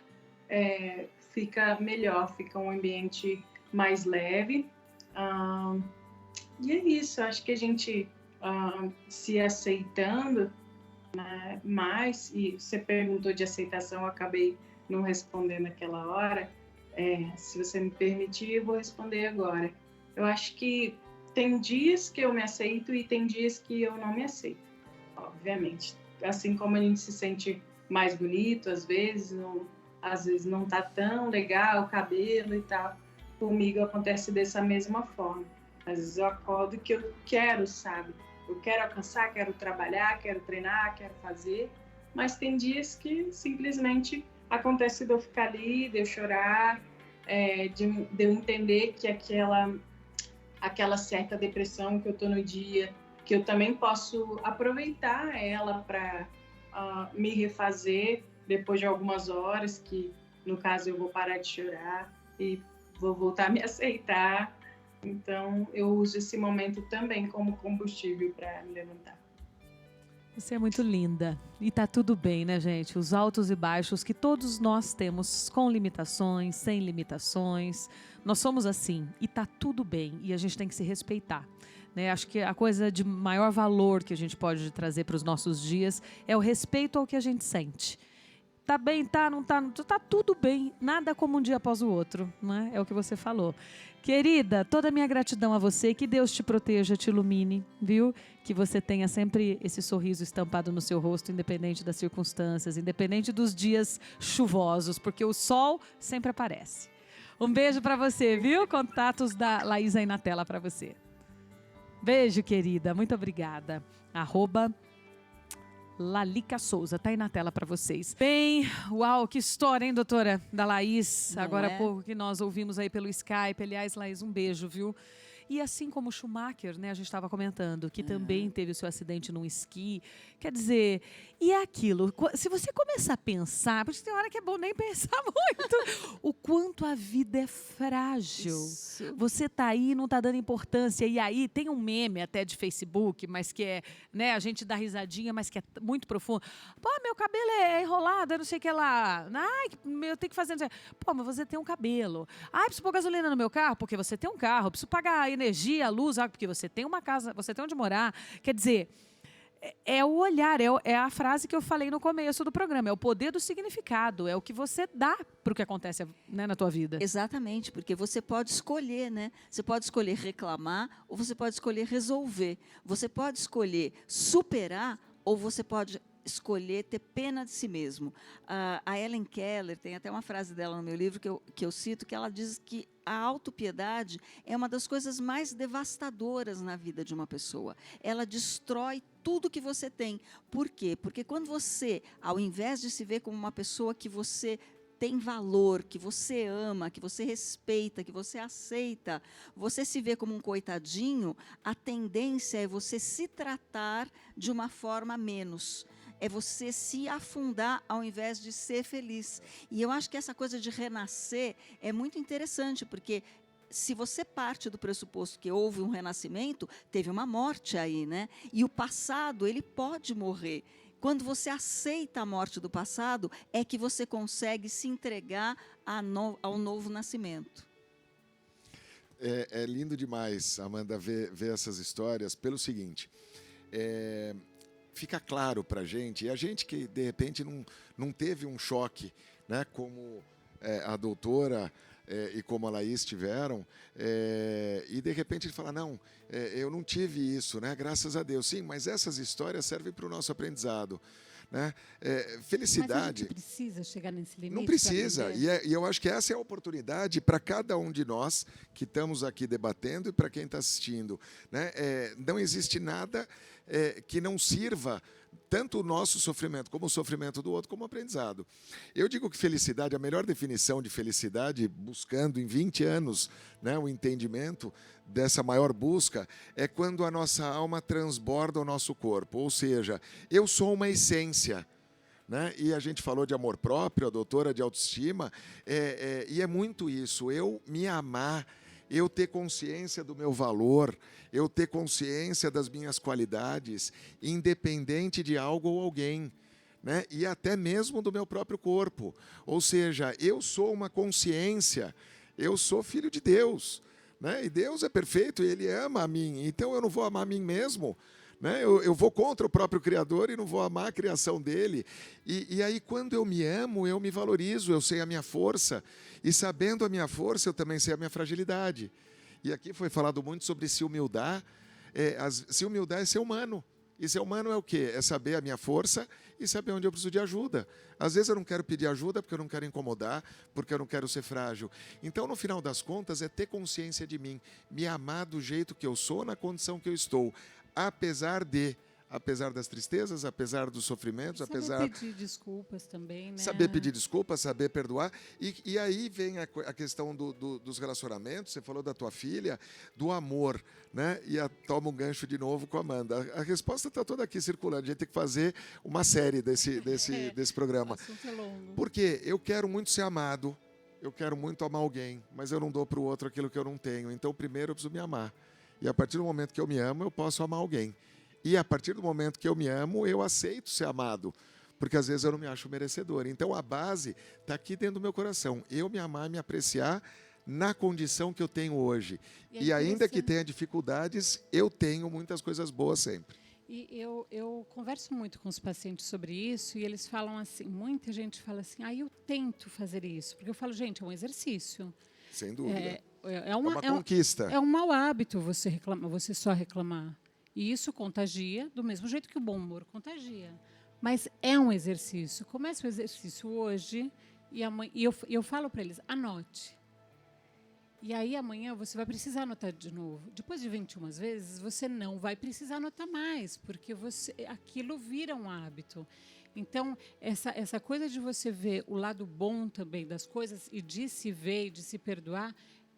fica melhor, fica um ambiente mais leve. E é isso, acho que a gente se aceitando, mas, e você perguntou de aceitação, eu acabei não respondendo naquela hora. Se você me permitir, eu vou responder agora. Eu acho que tem dias que eu me aceito e tem dias que eu não me aceito, obviamente. Assim como a gente se sente mais bonito, às vezes não tá tão legal o cabelo e tal. Comigo acontece dessa mesma forma. Às vezes eu acordo que eu quero, sabe? Eu quero alcançar, quero trabalhar, quero treinar, quero fazer, mas tem dias que simplesmente acontece de eu ficar ali, de eu chorar, de eu entender que aquela certa depressão que eu tô no dia, que eu também posso aproveitar ela para me refazer depois de algumas horas, que no caso eu vou parar de chorar e vou voltar a me aceitar. Então eu uso esse momento também como combustível para me levantar. Você é muito linda. E tá tudo bem, né, gente? Os altos e baixos que todos nós temos, com limitações, sem limitações. Nós somos assim e tá tudo bem. E a gente tem que se respeitar. Né? Acho que a coisa de maior valor que a gente pode trazer para os nossos dias é o respeito ao que a gente sente. Tá bem, não tá tudo bem. Nada como um dia após o outro, né? É o que você falou. Querida, toda a minha gratidão a você, que Deus te proteja, te ilumine, viu? Que você tenha sempre esse sorriso estampado no seu rosto, independente das circunstâncias, independente dos dias chuvosos, porque o sol sempre aparece. Um beijo para você, viu? Contatos da Laís aí na tela para você. Beijo, querida. Muito obrigada. @Lalica Souza, tá aí na tela para vocês. Bem, uau, que história, hein, doutora? Da Laís, Não agora há é? pouco que nós ouvimos aí pelo Skype. Aliás, Laís, um beijo, viu? E assim como o Schumacher, né, a gente estava comentando, que também teve o seu acidente num esqui. Quer dizer, e é aquilo, se você começar a pensar, porque tem hora que é bom nem pensar muito, o quanto a vida é frágil. Isso. Você tá aí e não tá dando importância. E aí tem um meme até de Facebook, mas que é, né, a gente dá risadinha, mas que é muito profundo. Pô, meu cabelo é enrolado, eu não sei o que lá. Ai, eu tenho que fazer. Pô, mas você tem um cabelo. Ai, preciso pôr gasolina no meu carro, porque você tem um carro. Preciso pagar energia, luz, água, porque você tem uma casa, você tem onde morar. Quer dizer, é o olhar, é a frase que eu falei no começo do programa, é o poder do significado, é o que você dá para o que acontece, né, na tua vida. Exatamente, porque você pode escolher, né? Você pode escolher reclamar ou você pode escolher resolver. Você pode escolher superar ou você pode escolher ter pena de si mesmo. A Helen Keller, tem até uma frase dela no meu livro que eu cito, que ela diz que a autopiedade é uma das coisas mais devastadoras na vida de uma pessoa. Ela destrói tudo que você tem. Por quê? Porque quando você, ao invés de se ver como uma pessoa que você tem valor, que você ama, que você respeita, que você aceita, você se vê como um coitadinho, a tendência é você se tratar de uma forma menos. É você se afundar ao invés de ser feliz. E eu acho que essa coisa de renascer é muito interessante, porque se você parte do pressuposto que houve um renascimento, teve uma morte aí, né? E o passado, ele pode morrer. Quando você aceita a morte do passado, é que você consegue se entregar ao novo nascimento. É lindo demais, Amanda, ver essas histórias pelo seguinte. Fica claro para a gente, e a gente que de repente não teve um choque, né, como a doutora e como a Laís tiveram, e de repente ele fala, não, eu não tive isso, né, graças a Deus. Sim, mas essas histórias servem para o nosso aprendizado. Né? Felicidade. Mas a gente precisa chegar nesse limite? Não precisa. E eu acho que essa é a oportunidade para cada um de nós que estamos aqui debatendo e para quem está assistindo. Né? Não existe nada que não sirva tanto o nosso sofrimento como o sofrimento do outro como aprendizado. Eu digo que felicidade, a melhor definição de felicidade, buscando em 20 anos, né, o entendimento dessa maior busca, é quando a nossa alma transborda o nosso corpo. Ou seja, eu sou uma essência. Né? E a gente falou de amor próprio, a doutora de autoestima, e é muito isso, eu me amar, eu ter consciência do meu valor, eu ter consciência das minhas qualidades, independente de algo ou alguém, né? E até mesmo do meu próprio corpo. Ou seja, eu sou uma consciência, eu sou filho de Deus, né? E Deus é perfeito, Ele ama a mim, então eu não vou amar a mim mesmo. Né? Eu vou contra o próprio Criador e não vou amar a criação dele. E aí, quando eu me amo, eu me valorizo, eu sei a minha força. E sabendo a minha força, eu também sei a minha fragilidade. E aqui foi falado muito sobre se humildar. Se humildar é ser humano. E ser humano é o quê? É saber a minha força e saber onde eu preciso de ajuda. Às vezes eu não quero pedir ajuda porque eu não quero incomodar, porque eu não quero ser frágil. Então, no final das contas, é ter consciência de mim, me amar do jeito que eu sou, na condição que eu estou, apesar das tristezas, apesar dos sofrimentos, Saber pedir desculpas também, né? Saber pedir desculpas, saber perdoar. E aí vem a questão dos relacionamentos. Você falou da tua filha, do amor, né? E toma um gancho de novo com a Amanda. A resposta está toda aqui circulando. A gente tem que fazer uma série desse programa. O assunto é longo. Porque eu quero muito ser amado, eu quero muito amar alguém, mas eu não dou para o outro aquilo que eu não tenho. Então, primeiro eu preciso me amar. E a partir do momento que eu me amo, eu posso amar alguém. E a partir do momento que eu me amo, eu aceito ser amado, porque às vezes eu não me acho merecedor. Então a base está aqui dentro do meu coração. Eu me amar, me apreciar na condição que eu tenho hoje. E ainda que tenha dificuldades, eu tenho muitas coisas boas sempre. E eu converso muito com os pacientes sobre isso e eles falam assim, muita gente fala assim, eu tento fazer isso. Porque eu falo, gente, é um exercício. Sem dúvida. É uma conquista. É um mau hábito você só reclamar. E isso contagia, do mesmo jeito que o bom humor contagia. Mas é um exercício. Comece o exercício hoje e eu falo para eles, anote. E aí amanhã você vai precisar anotar de novo. Depois de 21 vezes, você não vai precisar anotar mais, porque aquilo vira um hábito. Então, essa coisa de você ver o lado bom também das coisas e de se ver e de se perdoar,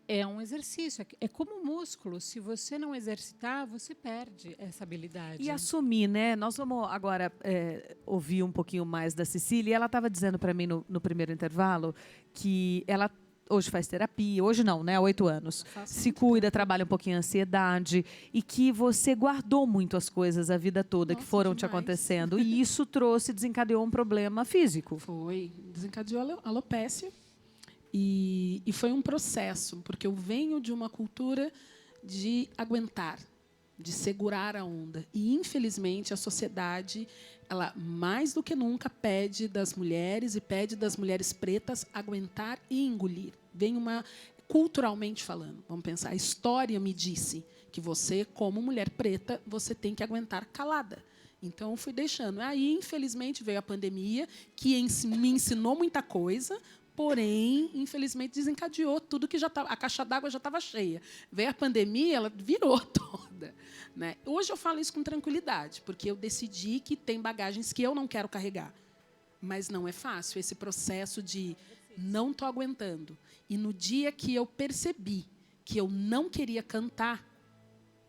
é um exercício, é como um músculo. Se você não exercitar, você perde essa habilidade. E assumir, né? Nós vamos agora ouvir um pouquinho mais da Cecília. Ela estava dizendo para mim no primeiro intervalo que ela hoje faz terapia, hoje não, né? Há 8 anos. Se cuida, trabalha um pouquinho a ansiedade e que você guardou muito as coisas a vida toda que foram te acontecendo. E isso desencadeou um problema físico. Foi, desencadeou alopécia. E foi um processo, porque eu venho de uma cultura de aguentar, de segurar a onda. E, infelizmente, a sociedade, ela mais do que nunca pede das mulheres, e pede das mulheres pretas, aguentar e engolir. Culturalmente falando, vamos pensar, a história me disse que você, como mulher preta, você tem que aguentar calada. Então, eu fui deixando. Aí, infelizmente, veio a pandemia, que me ensinou muita coisa, porém, infelizmente, desencadeou tudo que já estava. A caixa d'água já estava cheia. Veio a pandemia, ela virou toda. Né? Hoje eu falo isso com tranquilidade, porque eu decidi que tem bagagens que eu não quero carregar. Mas não é fácil esse processo de não estou aguentando. E no dia que eu percebi que eu não queria cantar,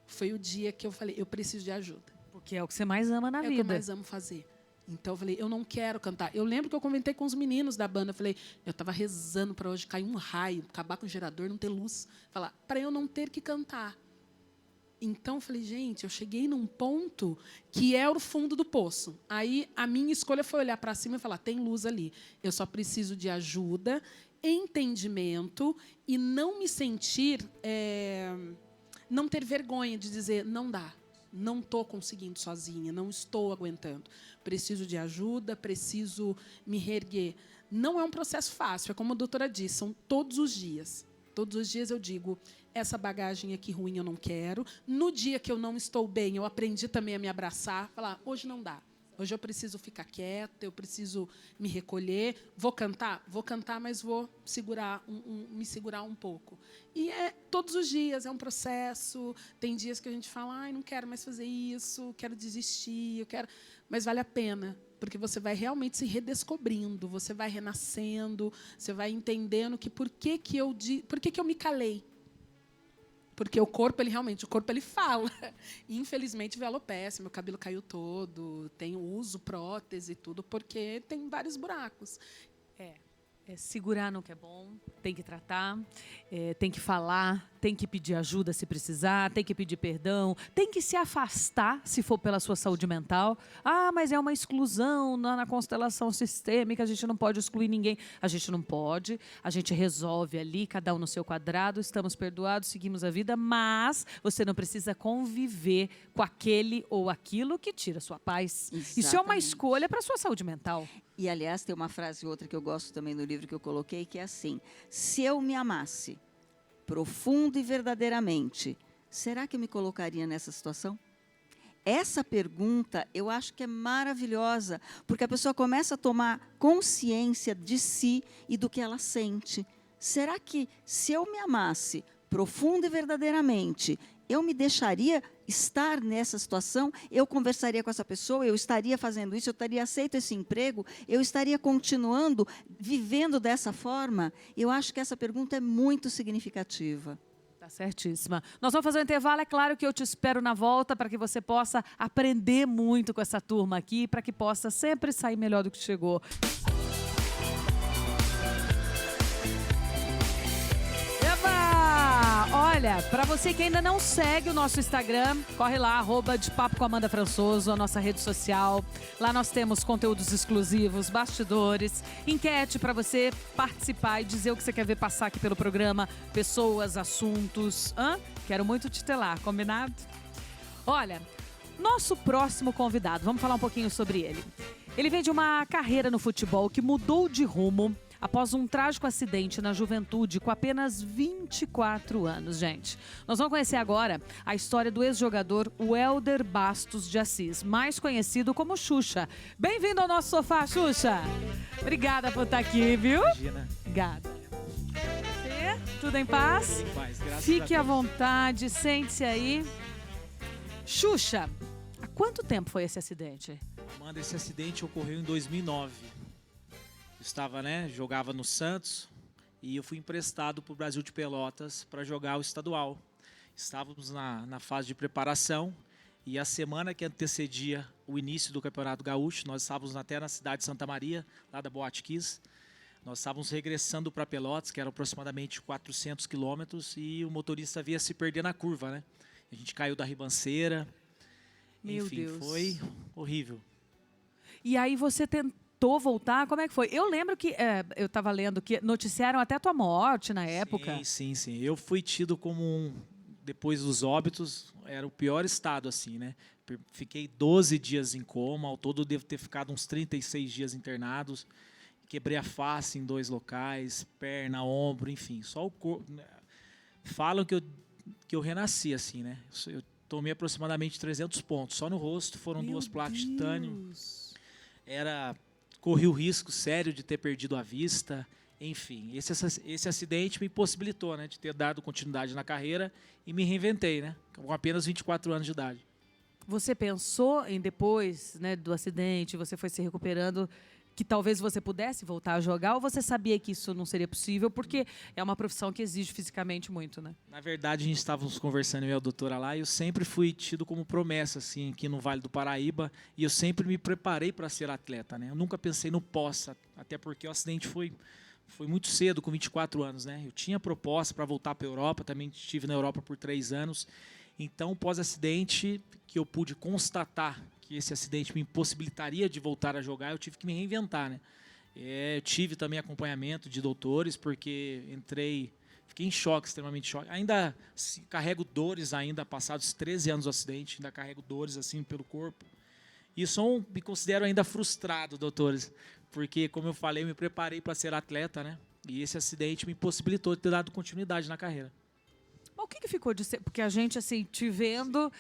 foi o dia que eu falei, eu preciso de ajuda. Porque é o que você mais ama na vida. É o que eu mais amo fazer. Então, eu falei, eu não quero cantar. Eu lembro que eu comentei com os meninos da banda. Eu falei, eu estava rezando para hoje cair um raio, acabar com o gerador, não ter luz. Falar, para eu não ter que cantar. Então, eu falei, gente, eu cheguei num ponto que é o fundo do poço. Aí, a minha escolha foi olhar para cima e falar, tem luz ali. Eu só preciso de ajuda, entendimento e não me sentir... não ter vergonha de dizer, não dá. Não estou conseguindo sozinha, não estou aguentando. Preciso de ajuda, preciso me reerguer. Não é um processo fácil, é como a doutora disse, são todos os dias. Todos os dias eu digo, essa bagagem aqui ruim eu não quero. No dia que eu não estou bem, eu aprendi também a me abraçar, falar, hoje não dá. Hoje eu preciso ficar quieta, eu preciso me recolher. Vou cantar, mas vou me segurar um pouco. E todos os dias, é um processo. Tem dias que a gente fala, não quero mais fazer isso, quero desistir, mas vale a pena, porque você vai realmente se redescobrindo, você vai renascendo, você vai entendendo que por que eu me calei. Porque o corpo, ele fala. E, infelizmente, veio alopecia, meu cabelo caiu todo, uso prótese e tudo, porque tem vários buracos. Segurar no que é bom, tem que tratar, tem que falar, tem que pedir ajuda se precisar, tem que pedir perdão, tem que se afastar se for pela sua saúde mental. Mas é uma exclusão na constelação sistêmica, a gente não pode excluir ninguém. A gente não pode, a gente resolve ali, cada um no seu quadrado, estamos perdoados, seguimos a vida, mas você não precisa conviver com aquele ou aquilo que tira a sua paz. Exatamente. Isso é uma escolha para a sua saúde mental. E, aliás, tem uma frase outra que eu gosto também no livro que eu coloquei, que é assim, se eu me amasse profundo e verdadeiramente, será que eu me colocaria nessa situação? Essa pergunta eu acho que é maravilhosa, porque a pessoa começa a tomar consciência de si e do que ela sente. Será que se eu me amasse profunda e verdadeiramente, eu me deixaria estar nessa situação? Eu conversaria com essa pessoa, eu estaria fazendo isso, eu estaria aceito esse emprego, eu estaria continuando vivendo dessa forma? Eu acho que essa pergunta é muito significativa. Tá certíssima. Nós vamos fazer um intervalo, é claro que eu te espero na volta para que você possa aprender muito com essa turma aqui, para que possa sempre sair melhor do que chegou. Olha, para você que ainda não segue o nosso Instagram, corre lá, @de Papo com Amanda Françoso, a nossa rede social. Lá nós temos conteúdos exclusivos, bastidores, enquete para você participar e dizer o que você quer ver passar aqui pelo programa, pessoas, assuntos. Quero muito te ter lá, combinado? Olha, nosso próximo convidado, vamos falar um pouquinho sobre ele. Ele vem de uma carreira no futebol que mudou de rumo após um trágico acidente na juventude com apenas 24 anos, gente. Nós vamos conhecer agora a história do ex-jogador Welder Bastos de Assis, mais conhecido como Xuxa. Bem-vindo ao nosso sofá, Xuxa. Obrigada por estar aqui, viu? Imagina. Obrigada. Você? Tudo em paz? Tudo em paz, graças Fique a à Deus. vontade, sente-se aí. Xuxa, há quanto tempo foi esse acidente? Amanda, esse acidente ocorreu em 2009. Eu estava, jogava no Santos e eu fui emprestado para o Brasil de Pelotas para jogar o estadual. Estávamos na fase de preparação e a semana que antecedia o início do Campeonato Gaúcho, nós estávamos até na cidade de Santa Maria, lá da Boate Kiss. Nós estávamos regressando para Pelotas, que eram aproximadamente 400 quilômetros, e o motorista havia se perder na curva, né? A gente caiu da ribanceira. Meu Enfim, Deus. foi horrível. E aí você tentou voltar? Como é que foi? Eu lembro que, eu estava lendo que noticiaram até a tua morte na época. Sim. Eu fui tido como depois dos óbitos, era o pior estado, assim, né? Fiquei 12 dias em coma, ao todo devo ter ficado uns 36 dias internados. Quebrei a face em 2 locais, perna, ombro, enfim. Só o corpo. Falam que eu renasci, assim, né? Eu tomei aproximadamente 300 pontos. Só no rosto foram 2 placas de titânio. Corri o risco sério de ter perdido a vista. Enfim, esse acidente me possibilitou, né, de ter dado continuidade na carreira e me reinventei, né, com apenas 24 anos de idade. Você pensou em depois, né, do acidente, você foi se recuperando, que talvez você pudesse voltar a jogar, ou você sabia que isso não seria possível, porque é uma profissão que exige fisicamente muito, né? Na verdade, a gente estávamos conversando, eu e a doutora lá, e eu sempre fui tido como promessa, assim, aqui no Vale do Paraíba, e eu sempre me preparei para ser atleta, né? Eu nunca pensei no pós, até porque o acidente foi muito cedo, com 24 anos, né? Eu tinha proposta para voltar para a Europa, também estive na Europa por 3 anos, então, pós-acidente, que eu pude constatar que esse acidente me impossibilitaria de voltar a jogar, eu tive que me reinventar, né? Eu tive também acompanhamento de doutores, porque fiquei em choque, extremamente choque. Ainda carrego dores, passados 13 anos do acidente, ainda carrego dores assim pelo corpo. E me considero ainda frustrado, doutores, porque, como eu falei, eu me preparei para ser atleta, né? E esse acidente me impossibilitou de ter dado continuidade na carreira. Mas o que ficou de ser? Porque a gente, assim, te vendo,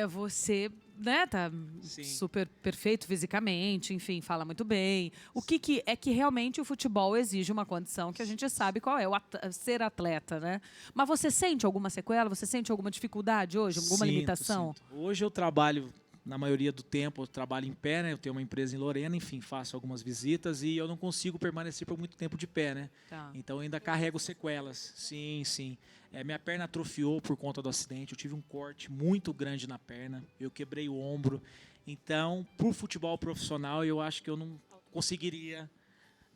você, né, tá super perfeito fisicamente, enfim, fala muito bem. O que é que realmente o futebol exige uma condição que a gente sabe qual é, ser atleta, né? Mas você sente alguma sequela? Você sente alguma dificuldade hoje? Alguma limitação? Sinto. Hoje eu trabalho, na maioria do tempo, eu trabalho em pé, né? Eu tenho uma empresa em Lorena, enfim, faço algumas visitas e eu não consigo permanecer por muito tempo de pé, né? Tá. Então eu ainda carrego sequelas. Sim. Minha perna atrofiou por conta do acidente, eu tive um corte muito grande na perna, eu quebrei o ombro. Então, para o futebol profissional, eu acho que eu não conseguiria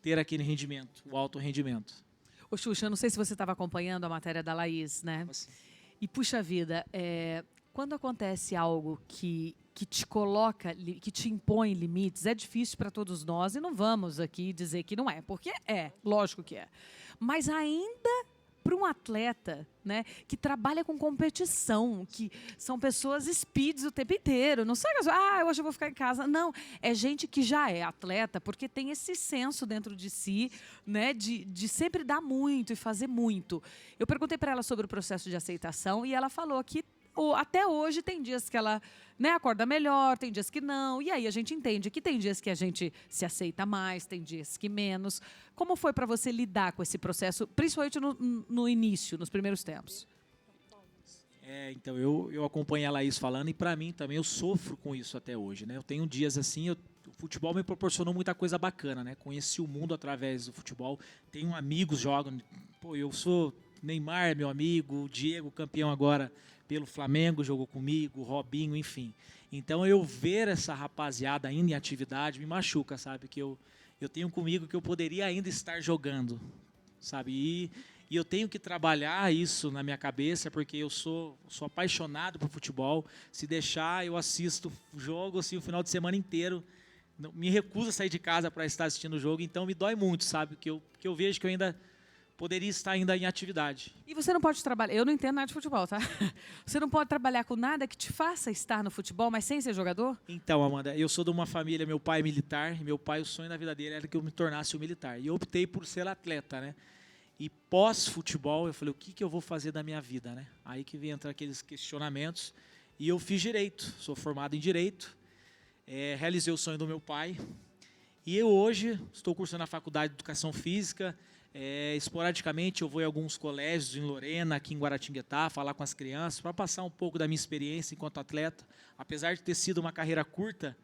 ter aquele rendimento, o alto rendimento. Ô, Xuxa, eu não sei se você estava acompanhando a matéria da Laís, né? Assim. E, puxa vida, quando acontece algo que te coloca, que te impõe limites, é difícil para todos nós, e não vamos aqui dizer que não é, porque lógico que é. Mas ainda para um atleta, né, que trabalha com competição, que são pessoas speeds o tempo inteiro, não sei, hoje eu vou ficar em casa. Não, é gente que já é atleta, porque tem esse senso dentro de si, né, de sempre dar muito e fazer muito. Eu perguntei para ela sobre o processo de aceitação e ela falou que até hoje tem dias que ela, né, acorda melhor, tem dias que não. E aí a gente entende que tem dias que a gente se aceita mais, tem dias que menos. Como foi para você lidar com esse processo, principalmente no início, nos primeiros tempos? Então, eu acompanho a Laís falando e, para mim, também eu sofro com isso até hoje, né? Eu tenho dias assim, o futebol me proporcionou muita coisa bacana, né? Conheci o mundo através do futebol, tenho amigos jogam, pô, eu sou Neymar, meu amigo, o Diego, campeão agora pelo Flamengo, jogou comigo, o Robinho, enfim. Então, eu ver essa rapaziada ainda em atividade me machuca, sabe? Que eu tenho comigo que eu poderia ainda estar jogando, sabe? E eu tenho que trabalhar isso na minha cabeça, porque eu sou apaixonado por futebol. Se deixar, eu assisto o jogo assim, o final de semana inteiro. Não, me recuso a sair de casa para estar assistindo o jogo, então me dói muito, sabe? Que eu vejo que eu ainda poderia estar ainda em atividade. E você não pode trabalhar... Eu não entendo nada de futebol, tá? Você não pode trabalhar com nada que te faça estar no futebol, mas sem ser jogador? Então, Amanda, eu sou de uma família, meu pai é militar, e meu pai, o sonho da vida dele era que eu me tornasse um militar. E eu optei por ser atleta, né? E pós-futebol, eu falei, o que eu vou fazer da minha vida, né? Aí que vem entrar aqueles questionamentos. E eu fiz Direito, sou formado em Direito, realizei o sonho do meu pai. E eu hoje estou cursando a Faculdade de Educação Física. Esporadicamente eu vou em alguns colégios em Lorena, aqui em Guaratinguetá, falar com as crianças, para passar um pouco da minha experiência enquanto atleta. Apesar de ter sido uma carreira curta,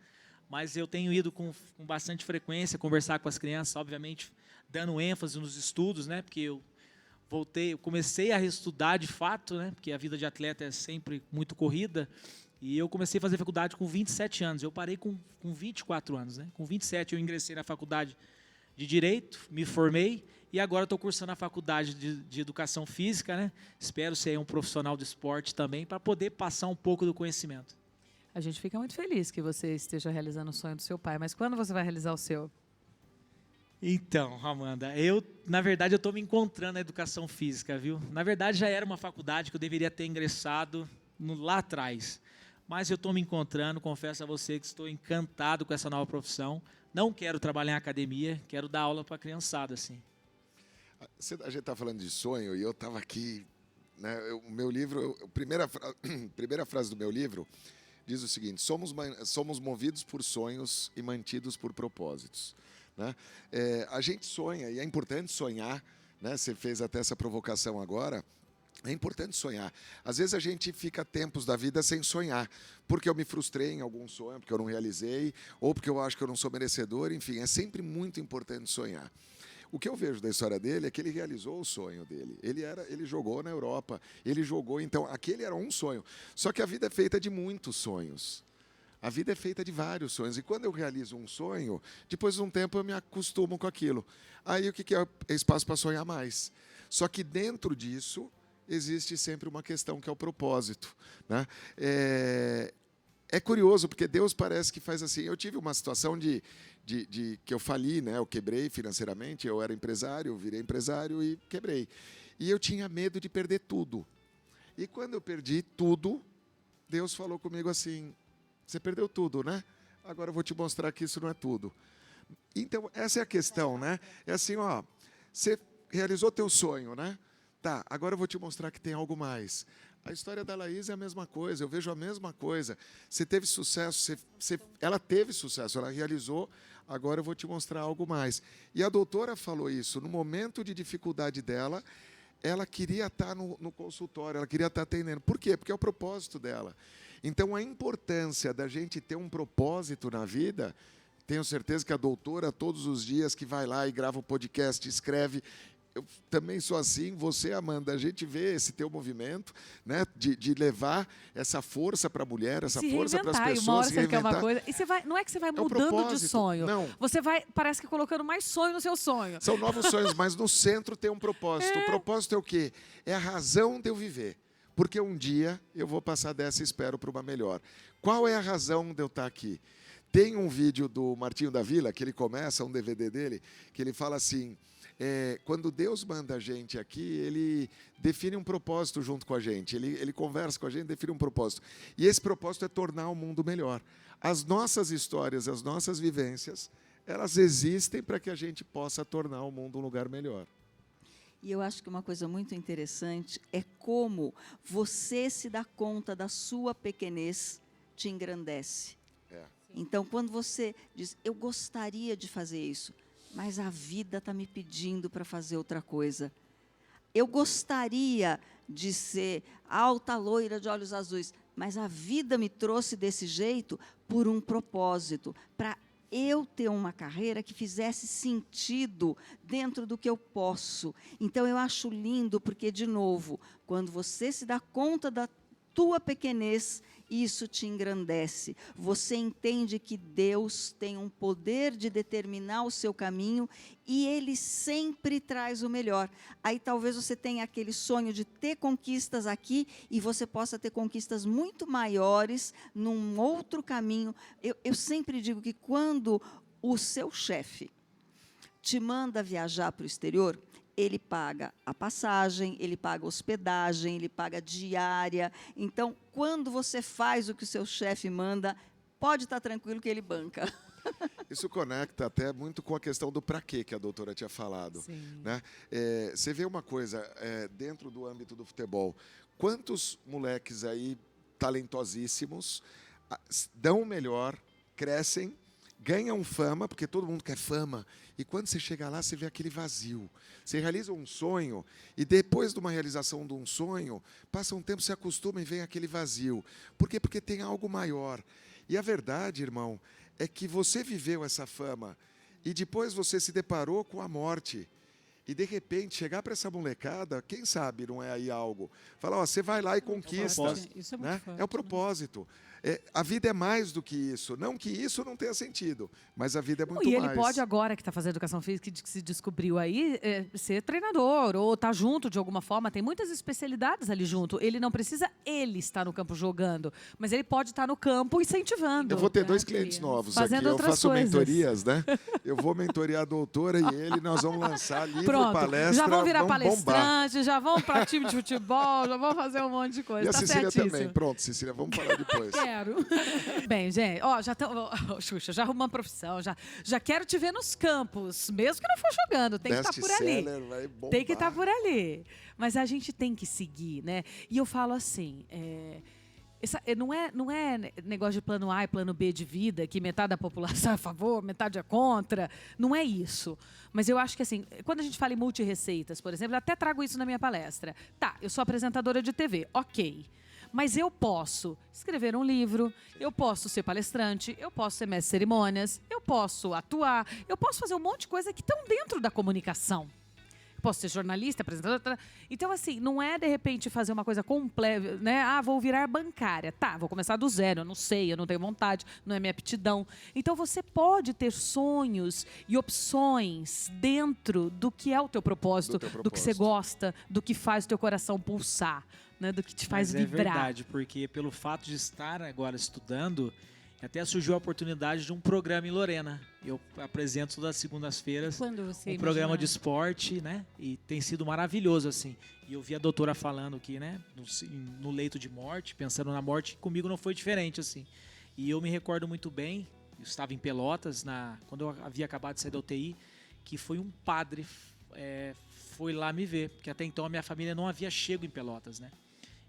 mas eu tenho ido com bastante frequência conversar com as crianças, obviamente dando ênfase nos estudos, né? Porque eu comecei a estudar de fato, né? Porque a vida de atleta é sempre muito corrida, e eu comecei a fazer faculdade com 27 anos, eu parei com 24 anos, né? Com 27 eu ingressei na faculdade de Direito, me formei, e agora estou cursando a faculdade de Educação Física, né? Espero ser um profissional de esporte também, para poder passar um pouco do conhecimento. A gente fica muito feliz que você esteja realizando o sonho do seu pai, mas quando você vai realizar o seu? Então, Amanda, na verdade, eu estou me encontrando na Educação Física, viu? Na verdade, já era uma faculdade que eu deveria ter ingressado lá atrás, mas eu estou me encontrando, confesso a você que estou encantado com essa nova profissão. Não quero trabalhar em academia, quero dar aula para a criançada, assim. A gente está falando de sonho e eu estava aqui, né? O meu livro, a primeira frase do meu livro diz o seguinte: somos movidos por sonhos e mantidos por propósitos. Né? A gente sonha, e é importante sonhar, né? Você fez até essa provocação agora. É importante sonhar. Às vezes a gente fica tempos da vida sem sonhar, porque eu me frustrei em algum sonho, porque eu não realizei, ou porque eu acho que eu não sou merecedor. Enfim, é sempre muito importante sonhar. O que eu vejo da história dele é que ele realizou o sonho dele. Ele jogou na Europa, então aquele era um sonho. Só que a vida é feita de muitos sonhos. A vida é feita de vários sonhos. E quando eu realizo um sonho, depois de um tempo eu me acostumo com aquilo. Aí o que é espaço para sonhar mais? Só que dentro disso existe sempre uma questão que é o propósito. Né? É curioso, porque Deus parece que faz assim. Eu tive uma situação de que eu fali, né? Eu quebrei financeiramente, eu era empresário, eu virei empresário e quebrei. E eu tinha medo de perder tudo. E quando eu perdi tudo, Deus falou comigo assim: você perdeu tudo, né? Agora eu vou te mostrar que isso não é tudo. Então, essa é a questão, né? É assim, ó, você realizou teu sonho, né? Tá, agora eu vou te mostrar que tem algo mais. A história da Laís é a mesma coisa, eu vejo a mesma coisa. Você teve sucesso, ela teve sucesso, ela realizou, agora eu vou te mostrar algo mais. E a doutora falou isso, no momento de dificuldade dela, ela queria estar no consultório, ela queria estar atendendo. Por quê? Porque é o propósito dela. Então, a importância da gente ter um propósito na vida, tenho certeza que a doutora, todos os dias que vai lá e grava um podcast, escreve... Eu também sou assim, você, Amanda, a gente vê esse teu movimento, né, de levar essa força para a mulher, essa força para as pessoas, uma hora você quer uma coisa, e você vai, não é que você vai mudando de sonho, não. Você vai, parece que colocando mais sonho no seu sonho. São novos sonhos, mas no centro tem um propósito. O propósito é o quê? É a razão de eu viver, porque um dia eu vou passar dessa e espero para uma melhor. Qual é a razão de eu estar aqui? Tem um vídeo do Martinho da Vila, que ele começa, um DVD dele, que ele fala assim... quando Deus manda a gente aqui, Ele define um propósito junto com a gente. Ele conversa com a gente, define um propósito. E esse propósito é tornar o mundo melhor. As nossas histórias, as nossas vivências, elas existem para que a gente possa tornar o mundo um lugar melhor. E eu acho que uma coisa muito interessante é como você se dá conta da sua pequenez te engrandece. É. Então, quando você diz, eu gostaria de fazer isso, mas a vida está me pedindo para fazer outra coisa. Eu gostaria de ser alta, loira, de olhos azuis, mas a vida me trouxe desse jeito por um propósito, para eu ter uma carreira que fizesse sentido dentro do que eu posso. Então, eu acho lindo, porque, de novo, quando você se dá conta da tua pequenez, isso te engrandece. Você entende que Deus tem um poder de determinar o seu caminho e Ele sempre traz o melhor. Aí talvez você tenha aquele sonho de ter conquistas aqui e você possa ter conquistas muito maiores num outro caminho. Eu sempre digo que quando o seu chefe te manda viajar para o exterior, ele paga a passagem, ele paga a hospedagem, ele paga a diária. Então, quando você faz o que o seu chefe manda, pode estar tranquilo que ele banca. Isso conecta até muito com a questão do para quê que a doutora tinha falado. Sim. Né? Você vê uma coisa, dentro do âmbito do futebol, quantos moleques aí talentosíssimos dão o melhor, crescem, ganham fama, porque todo mundo quer fama, e quando você chega lá, você vê aquele vazio. Você realiza um sonho, e depois de uma realização de um sonho, passa um tempo, se acostuma e vem aquele vazio. Por quê? Porque tem algo maior. E a verdade, irmão, é que você viveu essa fama, e depois você se deparou com a morte. E, de repente, chegar para essa molecada, quem sabe não é aí algo. Fala, ó, você vai lá e conquista. Isso é muito Né? forte, É o propósito. A vida é mais do que isso. Não que isso não tenha sentido, mas a vida é muito E mais. ele pode, agora que está fazendo educação física, que se descobriu aí, ser treinador ou estar junto de alguma forma. Tem muitas especialidades ali junto. Ele não precisa estar no campo jogando, mas ele pode estar no campo incentivando. Eu vou ter Tá, 2 clientes queria. novos Fazendo aqui. Eu outras faço coisas. mentorias, né? Eu vou mentorear a doutora e ele, nós vamos lançar livro, Pronto, palestra, já vão virar vamos bombar. palestrantes, já vão para time de futebol, já vão fazer um monte de coisa. E a Tá Cecília certíssimo. também. Pronto, Cecília, vamos falar depois. Quero. Bem, gente, ó, já estão. Xuxa, já arrumamos profissão, já quero te ver nos campos, mesmo que não for jogando, tem que estar por ali. Best-seller, vai bombar. Tem que estar por ali. Mas a gente tem que seguir, né? E eu falo assim. Não é negócio de plano A e plano B de vida, que metade da população é a favor, metade é contra. Não é isso. Mas eu acho que, assim, quando a gente fala em multirreceitas, por exemplo, eu até trago isso na minha palestra. Tá, eu sou apresentadora de TV, ok. Mas eu posso escrever um livro, eu posso ser palestrante, eu posso ser mestre de cerimônias, eu posso atuar, eu posso fazer um monte de coisa que estão dentro da comunicação. Posso ser jornalista, apresentadora. Então, assim, não é, de repente, fazer uma coisa completa, né? Ah, vou virar bancária. Tá, vou começar do zero, eu não sei, eu não tenho vontade, não é minha aptidão. Então, você pode ter sonhos e opções dentro do que é o teu propósito, do que você gosta, do que faz o teu coração pulsar, né? Do que te faz Mas vibrar. É verdade, porque pelo fato de estar agora estudando, até surgiu a oportunidade de um programa em Lorena. Eu apresento todas as segundas-feiras Quando você um programa de imaginava? esporte, né? E tem sido maravilhoso, assim. E eu vi a doutora falando que, né? No leito de morte, pensando na morte, comigo não foi diferente, assim. E eu me recordo muito bem, eu estava em Pelotas, quando eu havia acabado de sair da UTI, que foi um padre, foi lá me ver. Porque até então a minha família não havia chego em Pelotas, né?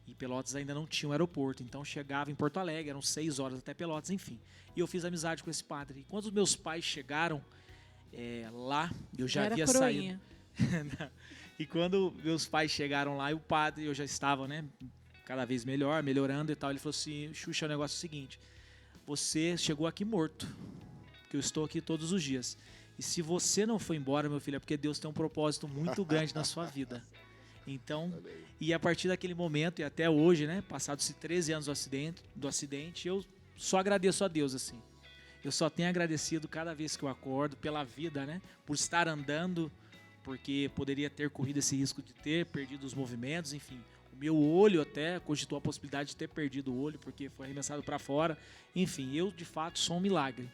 E Pelotas ainda não tinha um aeroporto, então chegava em Porto Alegre, eram 6 horas até Pelotas, enfim. E eu fiz amizade com esse padre. E quando os meus pais chegaram lá, eu já havia saído. E quando meus pais chegaram lá, e o padre, eu já estava, né, cada vez melhor, melhorando e tal, ele falou assim: Xuxa, o negócio é o seguinte, você chegou aqui morto, que eu estou aqui todos os dias. E se você não for embora, meu filho, é porque Deus tem um propósito muito grande na sua vida. Então, e a partir daquele momento e até hoje, né, passados 13 anos do acidente, eu só agradeço a Deus, assim. Eu só tenho agradecido cada vez que eu acordo pela vida, né, por estar andando, porque poderia ter corrido esse risco de ter perdido os movimentos, enfim. O meu olho até cogitou a possibilidade de ter perdido o olho, porque foi arremessado para fora. Enfim, eu de fato sou um milagre.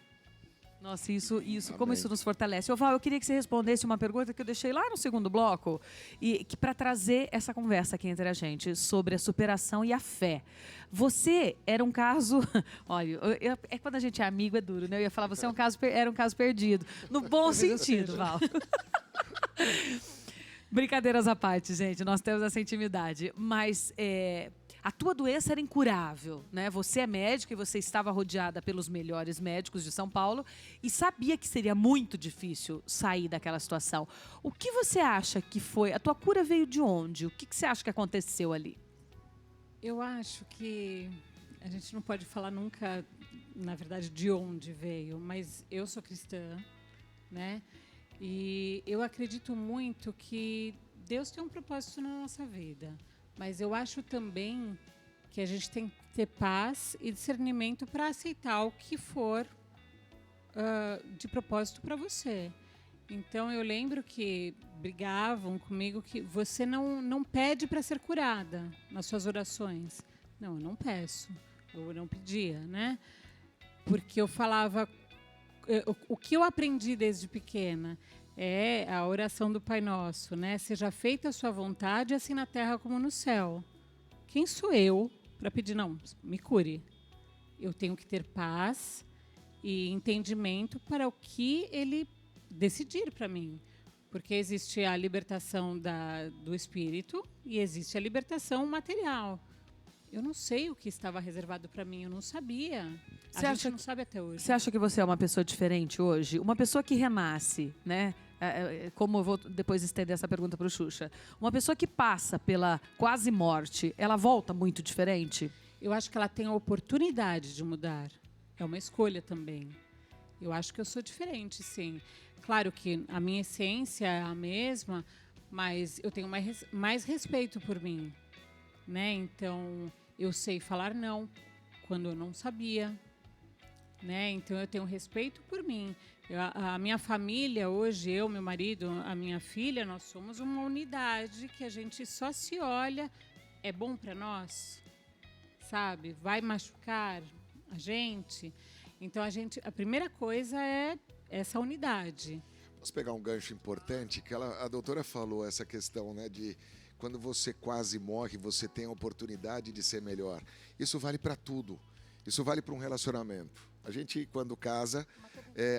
Nossa, como isso nos fortalece. Val, eu queria que você respondesse uma pergunta que eu deixei lá no segundo bloco, e que para trazer essa conversa aqui entre a gente sobre a superação e a fé. Você era um caso, olha, quando a gente é amigo é duro, né? Eu ia falar, era um caso perdido, no bom sentido, Val. Brincadeiras à parte, gente, nós temos essa intimidade. Mas a tua doença era incurável, né? Você é médica e você estava rodeada pelos melhores médicos de São Paulo e sabia que seria muito difícil sair daquela situação. O que você acha que foi? A tua cura veio de onde? O que você acha que aconteceu ali? Eu acho que a gente não pode falar nunca, na verdade, de onde veio, mas eu sou cristã, né? E eu acredito muito que Deus tem um propósito na nossa vida. Mas eu acho também que a gente tem que ter paz e discernimento para aceitar o que for de propósito para você. Então, eu lembro que brigavam comigo que você não pede para ser curada nas suas orações. Não, eu não peço. Eu não pedia, né? Porque eu falava... O que eu aprendi desde pequena é a oração do Pai Nosso, né? Seja feita a sua vontade, assim na terra como no céu. Quem sou eu para pedir, não, me cure? Eu tenho que ter paz e entendimento para o que Ele decidir para mim. Porque existe a libertação do espírito e existe a libertação material. Eu não sei o que estava reservado para mim, eu não sabia. A gente não sabe até hoje. Você acha que você é uma pessoa diferente hoje? Uma pessoa que renasce, né? Como eu vou depois estender essa pergunta para o Xuxa. Uma pessoa que passa pela quase morte, ela volta muito diferente? Eu acho que ela tem a oportunidade de mudar. É uma escolha também. Eu acho que eu sou diferente, sim. Claro que a minha essência é a mesma, mas eu tenho mais respeito por mim, né? Então, eu sei falar não quando eu não sabia, né? Então, eu tenho respeito por mim. A minha família hoje, eu, meu marido, a minha filha, nós somos uma unidade que a gente só se olha. É bom para nós, sabe? Vai machucar a gente. Então, a primeira coisa é essa unidade. Posso pegar um gancho importante? Que a doutora falou essa questão, né, de quando você quase morre, você tem a oportunidade de ser melhor. Isso vale para tudo. Isso vale para um relacionamento. A gente, quando casa,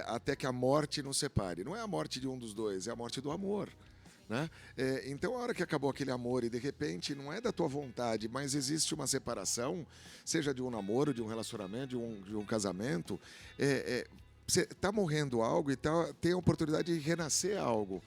até que a morte nos separe. Não é a morte de um dos dois, é a morte do amor. Né? Então, a hora que acabou aquele amor e, de repente, não é da tua vontade, mas existe uma separação, seja de um namoro, de um relacionamento, de um casamento, você está morrendo algo e tem a oportunidade de renascer algo.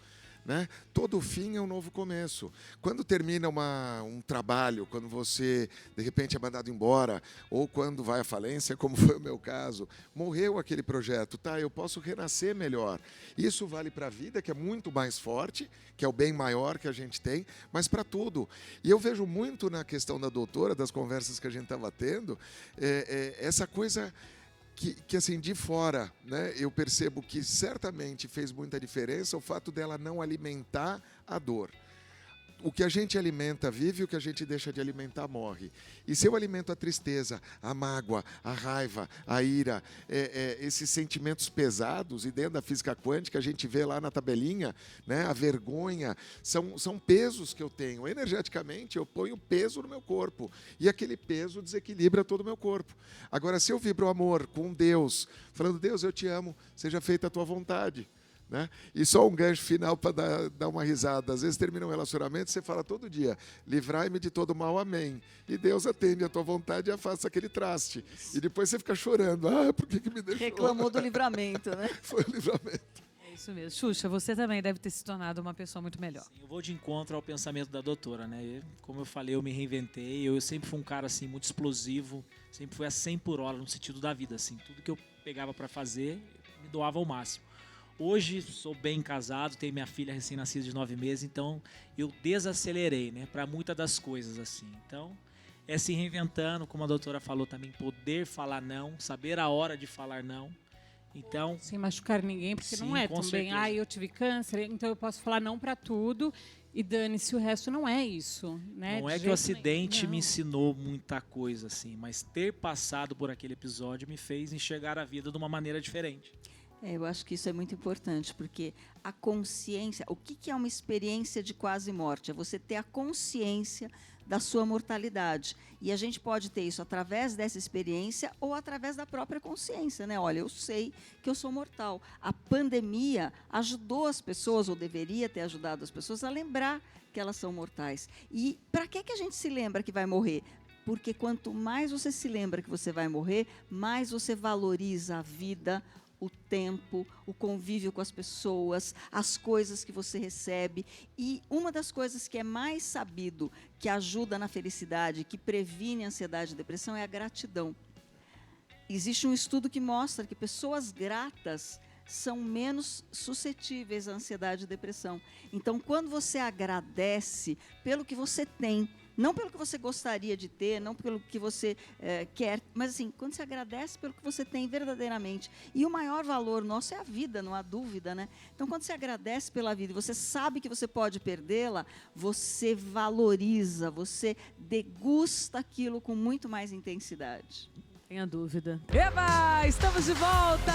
Né? Todo fim é um novo começo. Quando termina um trabalho, quando você, de repente, é mandado embora, ou quando vai à falência, como foi o meu caso, morreu aquele projeto, tá? Eu posso renascer melhor. Isso vale para a vida, que é muito mais forte, que é o bem maior que a gente tem, mas para tudo. E eu vejo muito na questão da doutora, das conversas que a gente estava tendo, essa coisa... Que assim, de fora, né, eu percebo que certamente fez muita diferença o fato dela não alimentar a dor. O que a gente alimenta vive, o que a gente deixa de alimentar morre. E se eu alimento a tristeza, a mágoa, a raiva, a ira, esses sentimentos pesados, e dentro da física quântica a gente vê lá na tabelinha, né, a vergonha, são pesos que eu tenho. Energeticamente eu ponho peso no meu corpo e aquele peso desequilibra todo o meu corpo. Agora, se eu vibro amor com Deus, falando, Deus, eu te amo, seja feita a tua vontade. Né? E só um gancho final para dar uma risada. Às vezes termina um relacionamento, você fala todo dia, livrai-me de todo mal, amém. E Deus atende a tua vontade e afasta aquele traste. E depois você fica chorando. Por que me deixou? Reclamou do livramento, né? Foi o livramento. É isso mesmo. Xuxa, você também deve ter se tornado uma pessoa muito melhor. Sim, eu vou de encontro ao pensamento da doutora, né? Como eu falei, eu me reinventei. Eu sempre fui um cara assim muito explosivo, sempre fui a 100 por hora no sentido da vida, assim. Tudo que eu pegava para fazer, me doava ao máximo. Hoje sou bem casado, tenho minha filha recém-nascida de 9 meses, então eu desacelerei, né, para muitas das coisas assim. Então, é se reinventando, como a doutora falou também, poder falar não, saber a hora de falar não. Então, sem machucar ninguém, porque sim, não é com também, certeza. eu tive câncer, então eu posso falar não para tudo e dane-se, o resto não é isso, né? Não De é que o jeito acidente nenhum. me ensinou muita coisa assim, mas ter passado por aquele episódio me fez enxergar a vida de uma maneira diferente. Eu acho que isso é muito importante, porque a consciência... O que é uma experiência de quase morte? É você ter a consciência da sua mortalidade. E a gente pode ter isso através dessa experiência ou através da própria consciência, né? Olha, eu sei que eu sou mortal. A pandemia ajudou as pessoas, ou deveria ter ajudado as pessoas, a lembrar que elas são mortais. E para que a gente se lembra que vai morrer? Porque quanto mais você se lembra que você vai morrer, mais você valoriza a vida, o tempo, o convívio com as pessoas, as coisas que você recebe. E uma das coisas que é mais sabido, que ajuda na felicidade, que previne a ansiedade e depressão, é a gratidão. Existe um estudo que mostra que pessoas gratas são menos suscetíveis à ansiedade e depressão. Então, quando você agradece pelo que você tem, não pelo que você gostaria de ter, não pelo que você quer, mas assim, quando você agradece pelo que você tem verdadeiramente. E o maior valor nosso é a vida, não há dúvida, né? Então, quando você agradece pela vida e você sabe que você pode perdê-la, você valoriza, você degusta aquilo com muito mais intensidade. Tenha dúvida. Eba! Estamos de volta!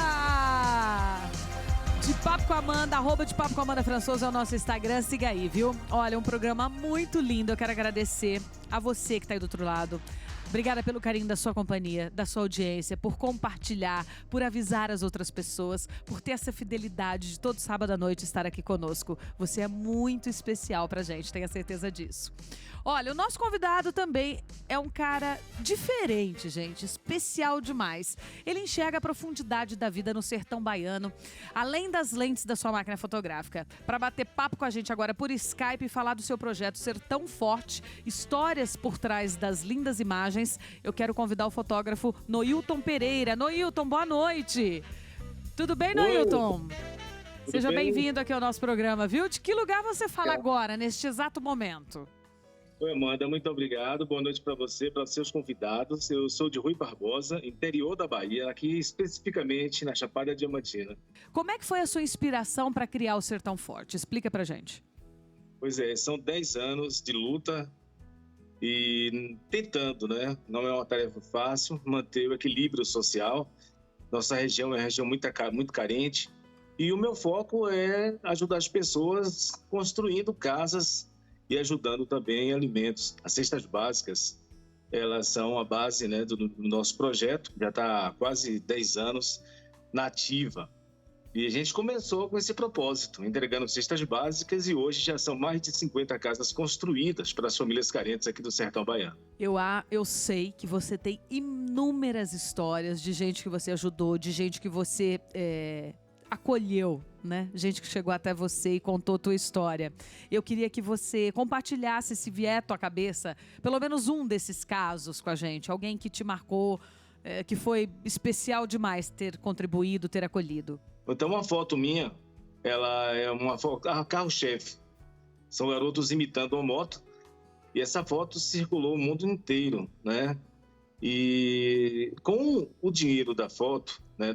De Papo com a Amanda, @ de Papo com a Amanda Françoso é o nosso Instagram, siga aí, viu? Olha, um programa muito lindo, eu quero agradecer a você que está aí do outro lado. Obrigada pelo carinho da sua companhia, da sua audiência, por compartilhar, por avisar as outras pessoas, por ter essa fidelidade de todo sábado à noite estar aqui conosco. Você é muito especial pra gente, tenha certeza disso. Olha, o nosso convidado também é um cara diferente, gente, especial demais. Ele enxerga a profundidade da vida no sertão baiano, além das lentes da sua máquina fotográfica. Para bater papo com a gente agora por Skype e falar do seu projeto Sertão Forte, histórias por trás das lindas imagens, eu quero convidar o fotógrafo Noilton Pereira. Noilton, boa noite! Tudo bem, Noilton? Seja bem-vindo aqui ao nosso programa, viu? De que lugar você fala agora, neste exato momento? Oi, Amanda, muito obrigado. Boa noite para você, para os seus convidados. Eu sou de Rui Barbosa, interior da Bahia, aqui especificamente na Chapada Diamantina. Como é que foi a sua inspiração para criar o Sertão Forte? Explica pra gente. Pois é, são 10 anos de luta e tentando, né? Não é uma tarefa fácil, manter o equilíbrio social. Nossa região é uma região muito carente e o meu foco é ajudar as pessoas construindo casas e ajudando também alimentos. As cestas básicas, elas são a base, né, do nosso projeto, já está há quase 10 anos na ativa. E a gente começou com esse propósito, entregando cestas básicas, e hoje já são mais de 50 casas construídas para as famílias carentes aqui do sertão baiano. Eu sei que você tem inúmeras histórias de gente que você ajudou, de gente que você acolheu, né? Gente que chegou até você e contou a tua história. Eu queria que você compartilhasse, se vier à tua cabeça, pelo menos um desses casos com a gente. Alguém que te marcou, que foi especial demais ter contribuído, ter acolhido. Então, uma foto minha, ela é uma foto carro-chefe. São garotos imitando uma moto. E essa foto circulou o mundo inteiro, né? E com o dinheiro da foto, né,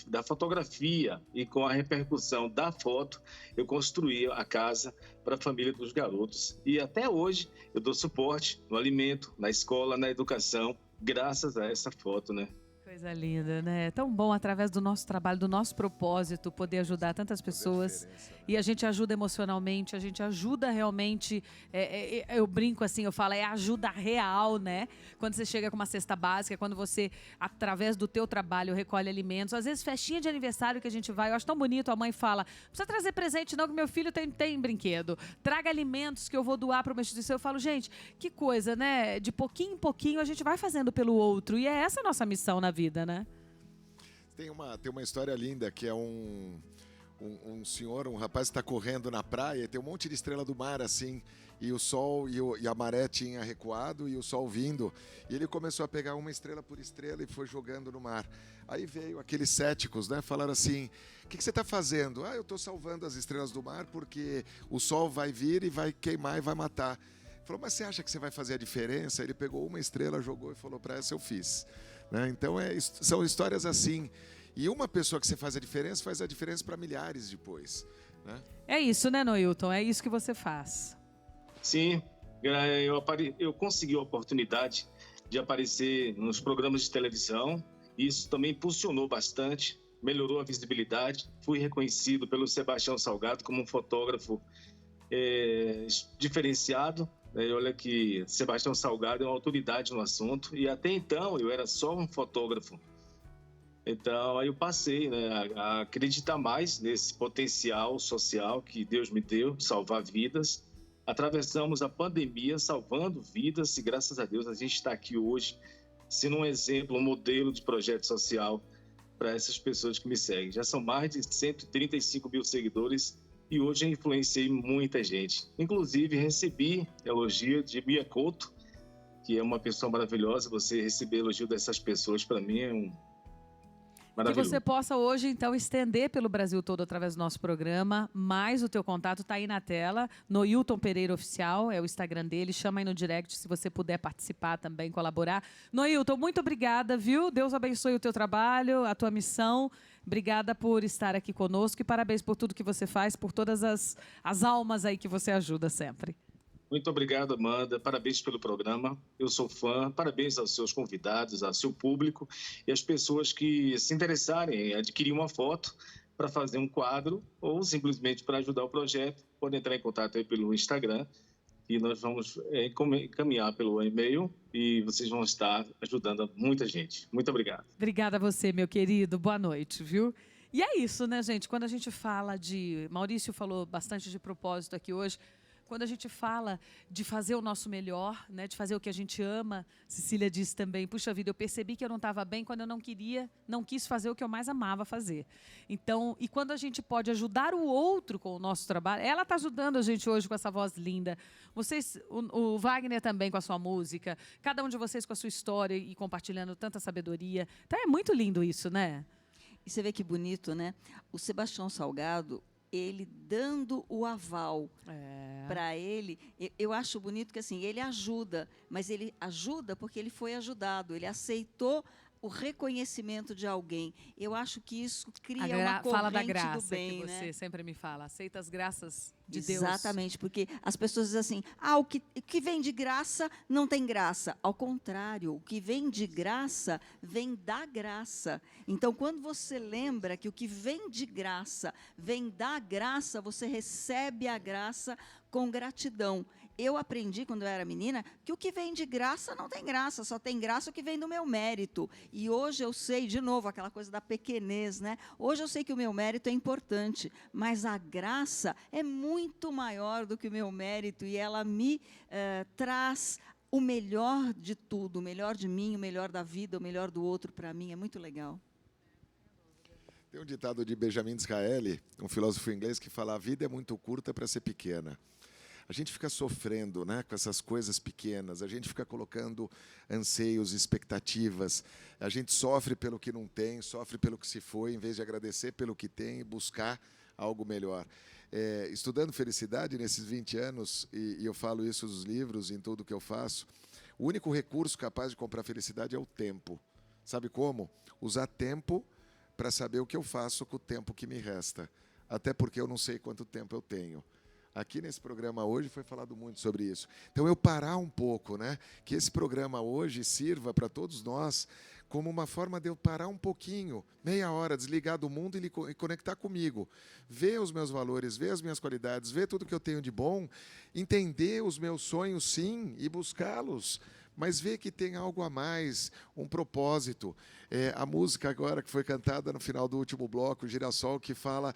da fotografia e com a repercussão da foto, eu construí a casa para a família dos garotos. E até hoje eu dou suporte no alimento, na escola, na educação, graças a essa foto, né? Coisa linda, né? É tão bom, através do nosso trabalho, do nosso propósito, poder ajudar tantas pessoas. E a gente ajuda emocionalmente, a gente ajuda realmente. Eu brinco assim, eu falo, é ajuda real, né? Quando você chega com uma cesta básica, quando você, através do teu trabalho, recolhe alimentos. Às vezes, festinha de aniversário que a gente vai, eu acho tão bonito, a mãe fala, não precisa trazer presente não, que meu filho tem brinquedo. Traga alimentos que eu vou doar para uma instituição. Eu falo, gente, que coisa, né? De pouquinho em pouquinho a gente vai fazendo pelo outro. E é essa a nossa missão na vida, né? Tem uma história linda que é um senhor, um rapaz que está correndo na praia e tem um monte de estrela do mar assim, e o sol e a maré tinha recuado e o sol vindo, e ele começou a pegar uma estrela por estrela e foi jogando no mar. Aí veio aqueles céticos, né? Falaram assim, o que você está fazendo? Eu estou salvando as estrelas do mar porque o sol vai vir e vai queimar e vai matar. Falou, mas você acha que você vai fazer a diferença? Ele pegou uma estrela, jogou e falou, para essa eu fiz. Né? Então, são histórias assim. E uma pessoa que você faz a diferença para milhares depois. Né? É isso, né, Noilton? É isso que você faz. Sim, eu consegui a oportunidade de aparecer nos programas de televisão. Isso também impulsionou bastante, melhorou a visibilidade. Fui reconhecido pelo Sebastião Salgado como um fotógrafo diferenciado. E olha que Sebastião Salgado é uma autoridade no assunto, e até então eu era só um fotógrafo. Então, aí eu passei, né, a acreditar mais nesse potencial social que Deus me deu, de salvar vidas. Atravessamos a pandemia salvando vidas e, graças a Deus, a gente está aqui hoje sendo um exemplo, um modelo de projeto social para essas pessoas que me seguem. Já são mais de 135 mil seguidores e hoje eu influenciei muita gente. Inclusive, recebi elogio de Mia Couto, que é uma pessoa maravilhosa. Você receber elogio dessas pessoas, para mim, é Que maravilhoso. você possa hoje, então, estender pelo Brasil todo através do nosso programa, mas o teu contato está aí na tela, no Hilton Pereira Oficial, é o Instagram dele, chama aí no direct se você puder participar também, colaborar. Noilton, muito obrigada, viu? Deus abençoe o teu trabalho, a tua missão. Obrigada por estar aqui conosco e parabéns por tudo que você faz, por todas as almas aí que você ajuda sempre. Muito obrigado, Amanda. Parabéns pelo programa. Eu sou fã. Parabéns aos seus convidados, ao seu público e às pessoas que se interessarem em adquirir uma foto para fazer um quadro ou simplesmente para ajudar o projeto. Podem entrar em contato aí pelo Instagram e nós vamos encaminhar pelo e-mail e vocês vão estar ajudando muita gente. Muito obrigado. Obrigada a você, meu querido. Boa noite, viu? E é isso, né, gente? Quando a gente fala de... Maurício falou bastante de propósito aqui hoje. Quando a gente fala de fazer o nosso melhor, né, de fazer o que a gente ama, Cecília disse também, puxa vida, eu percebi que eu não estava bem quando eu não quis fazer o que eu mais amava fazer. Então, e quando a gente pode ajudar o outro com o nosso trabalho, ela está ajudando a gente hoje com essa voz linda. Vocês, o Wagner também com a sua música, cada um de vocês com a sua história e compartilhando tanta sabedoria. Então é muito lindo isso, né? E você vê que bonito, né? O Sebastião Salgado, ele dando o aval para ele, eu acho bonito que assim, ele ajuda, mas ele ajuda porque ele foi ajudado, ele aceitou o reconhecimento de alguém. Eu acho que isso cria uma corrente fala da graça do bem, que você né? sempre me fala, aceita as graças de Deus. Exatamente, porque as pessoas dizem assim, o que vem de graça não tem graça. Ao contrário, o que vem de graça vem da graça. Então, quando você lembra que o que vem de graça vem da graça, você recebe a graça com gratidão. Eu aprendi, quando eu era menina, que o que vem de graça não tem graça, só tem graça o que vem do meu mérito. E hoje eu sei, de novo, aquela coisa da pequenez, né? Hoje eu sei que o meu mérito é importante, mas a graça é muito maior do que o meu mérito e ela me traz o melhor de tudo, o melhor de mim, o melhor da vida, o melhor do outro para mim. É muito legal. Tem um ditado de Benjamin Disraeli, um filósofo inglês, que fala: a vida é muito curta para ser pequena. A gente fica sofrendo, né, com essas coisas pequenas, a gente fica colocando anseios, expectativas, a gente sofre pelo que não tem, sofre pelo que se foi, em vez de agradecer pelo que tem e buscar algo melhor. Estudando felicidade nesses 20 anos, e eu falo isso nos livros, em tudo que eu faço, o único recurso capaz de comprar felicidade é o tempo. Sabe como? Usar tempo para saber o que eu faço com o tempo que me resta. Até porque eu não sei quanto tempo eu tenho. Aqui nesse programa hoje foi falado muito sobre isso. Então, eu parar um pouco, né? Que esse programa hoje sirva para todos nós como uma forma de eu parar um pouquinho, meia hora, desligar do mundo e conectar comigo. Ver os meus valores, ver as minhas qualidades, ver tudo que eu tenho de bom, entender os meus sonhos, sim, e buscá-los. Mas ver que tem algo a mais, um propósito. A música agora que foi cantada no final do último bloco, Girassol, que fala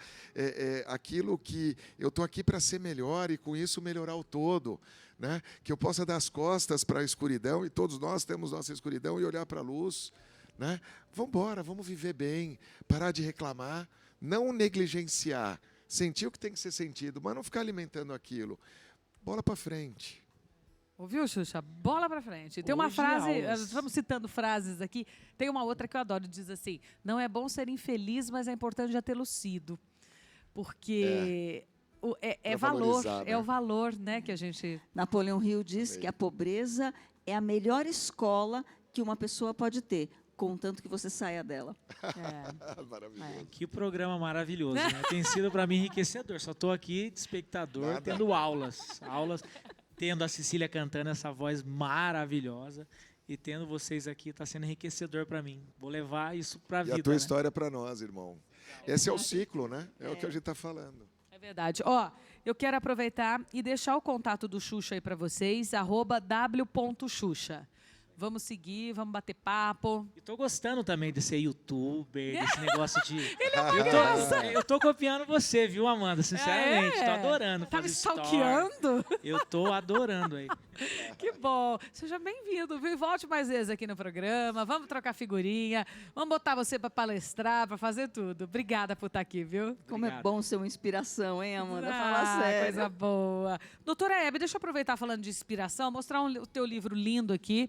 aquilo que eu estou aqui para ser melhor e com isso melhorar o todo. Né? Que eu possa dar as costas para a escuridão, e todos nós temos nossa escuridão, e olhar para a luz. Né? Vamos embora, vamos viver bem, parar de reclamar, não negligenciar, sentir o que tem que ser sentido, mas não ficar alimentando aquilo. Bola para frente. Ouviu, Xuxa? Bola pra frente. Tem uma Hoje, frase, aulas. estamos citando frases aqui, tem uma outra que eu adoro, diz assim, não é bom ser infeliz, mas é importante já tê-lo sido. Porque é valor, valorizar, né? é o valor, né, que a gente... Napoleão Hill diz que a pobreza é a melhor escola que uma pessoa pode ter, contanto que você saia dela. Maravilhoso. Que programa maravilhoso, né? Tem sido para mim enriquecedor. Só estou aqui de espectador, tendo aulas, tendo a Cecília cantando essa voz maravilhosa e tendo vocês aqui está sendo enriquecedor para mim. Vou levar isso para a vida. E a tua né? história para nós, irmão. Esse é o ciclo, né? É o que a gente está falando. É verdade. Ó, eu quero aproveitar e deixar o contato do Xuxa aí para vocês, @w.xuxa. Vamos seguir, vamos bater papo. E tô gostando também de ser youtuber, desse negócio de... Ele eu tô copiando você, viu, Amanda? Sinceramente, tô adorando Tá me fazer story. stalkeando? Eu tô adorando aí. Que bom. Seja bem-vindo, viu? Volte mais vezes aqui no programa. Vamos trocar figurinha. Vamos botar você para palestrar, para fazer tudo. Obrigada por estar aqui, viu? Como é Obrigado. bom ser uma inspiração, hein, Amanda? Fala sério. Coisa boa. Doutora Hebe, deixa eu aproveitar falando de inspiração, mostrar o teu livro lindo aqui.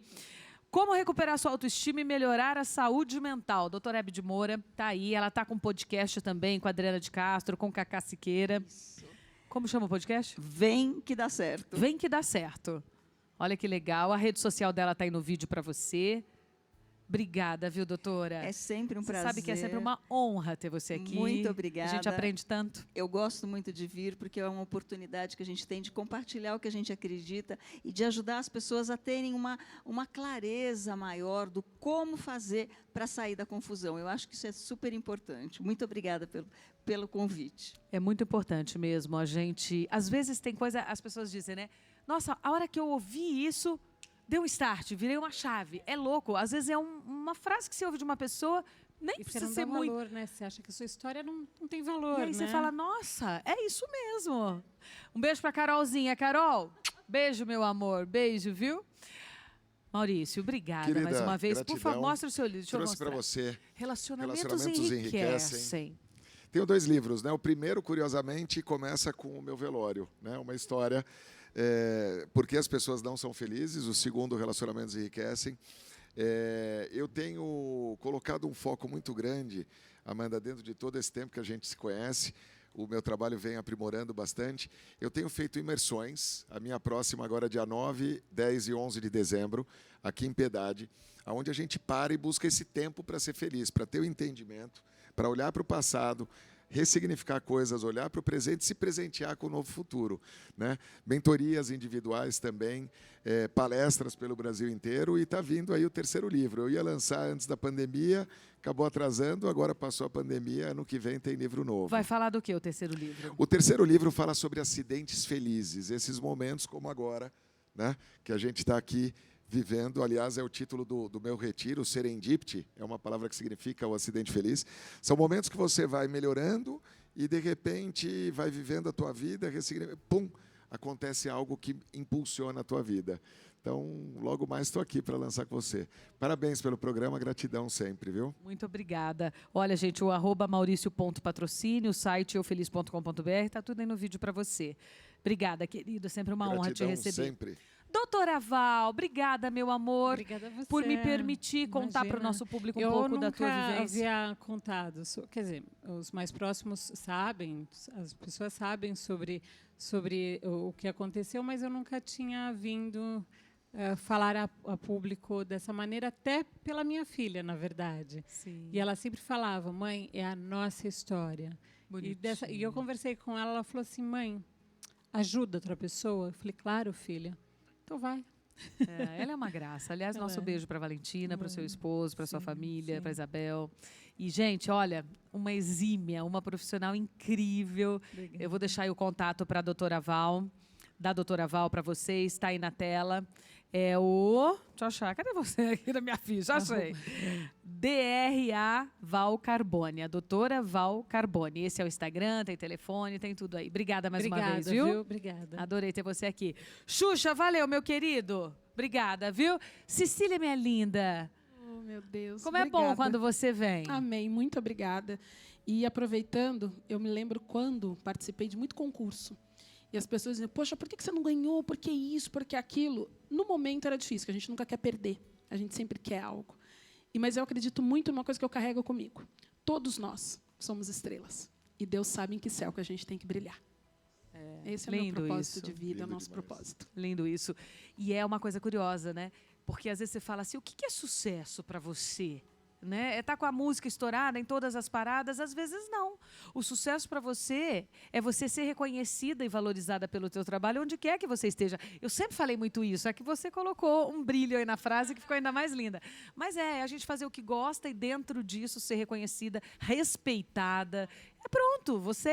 Como recuperar sua autoestima e melhorar a saúde mental. Doutora Hebe de Moura tá aí. Ela tá com um podcast também com a Adriana de Castro, com Cacá Siqueira. Isso. Como chama o podcast? Vem que dá certo. Vem que dá certo. Olha que legal. A rede social dela tá aí no vídeo para você. Obrigada, viu, doutora? É sempre um Você prazer. sabe que é sempre uma honra ter você aqui. Muito obrigada. A gente aprende tanto. Eu gosto muito de vir, porque é uma oportunidade que a gente tem de compartilhar o que a gente acredita e de ajudar as pessoas a terem uma clareza maior do como fazer para sair da confusão. Eu acho que isso é super importante. Muito obrigada pelo convite. É muito importante mesmo. A gente, às vezes tem coisa, as pessoas dizem, né? Nossa, a hora que eu ouvi isso, deu um start, virei uma chave. É louco. Às vezes é uma frase que você ouve de uma pessoa, nem E você precisa não ser dá muito. valor, né? Você acha que a sua história não tem valor, E aí né? você fala, nossa, é isso mesmo. Um beijo pra Carolzinha. Carol, beijo, meu amor. Beijo, viu? Maurício, obrigada Querida, mais uma vez. Por gratidão. favor, mostra o seu livro. Deixa eu Trouxe mostrar. para você. Relacionamentos Enriquecem. enriquecem. Tenho 2 livros, né? O primeiro, curiosamente, começa com o meu velório, né? Uma história por que as pessoas não são felizes. O segundo, Relacionamentos Enriquecem. Eu tenho colocado um foco muito grande, Amanda, dentro de todo esse tempo que a gente se conhece. O meu trabalho vem aprimorando bastante. Eu tenho feito imersões. A minha próxima agora é dia 9, 10 e 11 de dezembro, aqui em Piedade, onde a gente para e busca esse tempo para ser feliz, para ter o entendimento, para olhar para o passado, ressignificar coisas, olhar para o presente e se presentear com o novo futuro, né? Mentorias individuais também, palestras pelo Brasil inteiro, e está vindo aí o 3º livro. Eu ia lançar antes da pandemia, acabou atrasando, agora passou a pandemia, ano que vem tem livro novo. Vai falar do que o 3º livro? O 3º livro fala sobre acidentes felizes, esses momentos como agora, né, que a gente está aqui vivendo. Aliás, é o título do meu retiro, Serendipity, é uma palavra que significa o acidente feliz. São momentos que você vai melhorando e, de repente, vai vivendo a tua vida, pum, acontece algo que impulsiona a tua vida. Então, logo mais estou aqui para lançar com você. Parabéns pelo programa, gratidão sempre, viu? Muito obrigada. Olha, gente, o @mauricio.patrocínio, o site eufeliz.com.br, está tudo aí no vídeo para você. Obrigada, querido. Sempre uma honra te Gratidão receber. sempre. Doutora Val, obrigada, meu amor, Obrigada a você. por me permitir contar para o Imagina. nosso público um pouco da tua Eu nunca vivência. havia contado, quer dizer, os mais próximos sabem, as pessoas sabem sobre o que aconteceu, mas eu nunca tinha vindo falar a público dessa maneira, até pela minha filha, na verdade. Sim. E ela sempre falava, mãe, é a nossa história. E eu conversei com ela, ela falou assim, mãe, ajuda outra pessoa? Eu falei, claro, filha. Então vai. Ela é uma graça. Aliás, nosso beijo para Valentina, para o seu esposo, para sua família, para Isabel. E, gente, olha, uma exímia, uma profissional incrível. Obrigada. Eu vou deixar aí o contato para a doutora Val, da doutora Val para vocês, está aí na tela. É o... Deixa eu achar. Cadê você aqui na minha ficha? Achei. DRA Val Carbone, a doutora Val Carbone. Esse é o Instagram, tem telefone, tem tudo aí. Obrigada mais uma vez, viu? Obrigada. Adorei ter você aqui. Xuxa, valeu, meu querido. Obrigada, viu? Cecília, minha linda. Oh, meu Deus. Como é bom obrigada. quando você vem. Amém, muito obrigada. E aproveitando, eu me lembro quando participei de muito concurso. E as pessoas diziam, poxa, por que você não ganhou? Por que isso? Por que aquilo? No momento era difícil, porque a gente nunca quer perder. A gente sempre quer algo. Mas eu acredito muito numa coisa que eu carrego comigo. Todos nós somos estrelas. E Deus sabe em que céu que a gente tem que brilhar. Esse é o meu lindo propósito isso. de vida, é o Lindo nosso demais. propósito. Lindo isso. E é uma coisa curiosa, né? Porque às vezes você fala assim, o que é sucesso para você? Né? É estar com a música estourada em todas as paradas? Às vezes não. O sucesso para você é você ser reconhecida e valorizada pelo teu trabalho onde quer que você esteja. Eu sempre falei muito isso, é que você colocou um brilho aí na frase que ficou ainda mais linda. Mas a gente fazer o que gosta e dentro disso ser reconhecida, respeitada. Pronto, você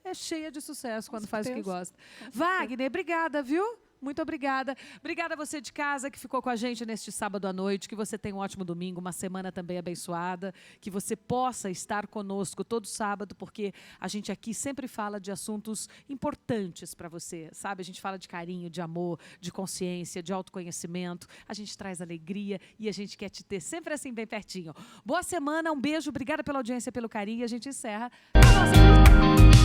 é é cheia de sucesso quando faz o que certeza. gosta. Wagner, obrigada, viu? Muito obrigada. Obrigada a você de casa que ficou com a gente neste sábado à noite. Que você tenha um ótimo domingo, uma semana também abençoada. Que você possa estar conosco todo sábado, porque a gente aqui sempre fala de assuntos importantes para você, sabe? A gente fala de carinho, de amor, de consciência, de autoconhecimento. A gente traz alegria e a gente quer te ter sempre assim bem pertinho. Boa semana, um beijo, obrigada pela audiência, pelo carinho. E a gente encerra a nossa...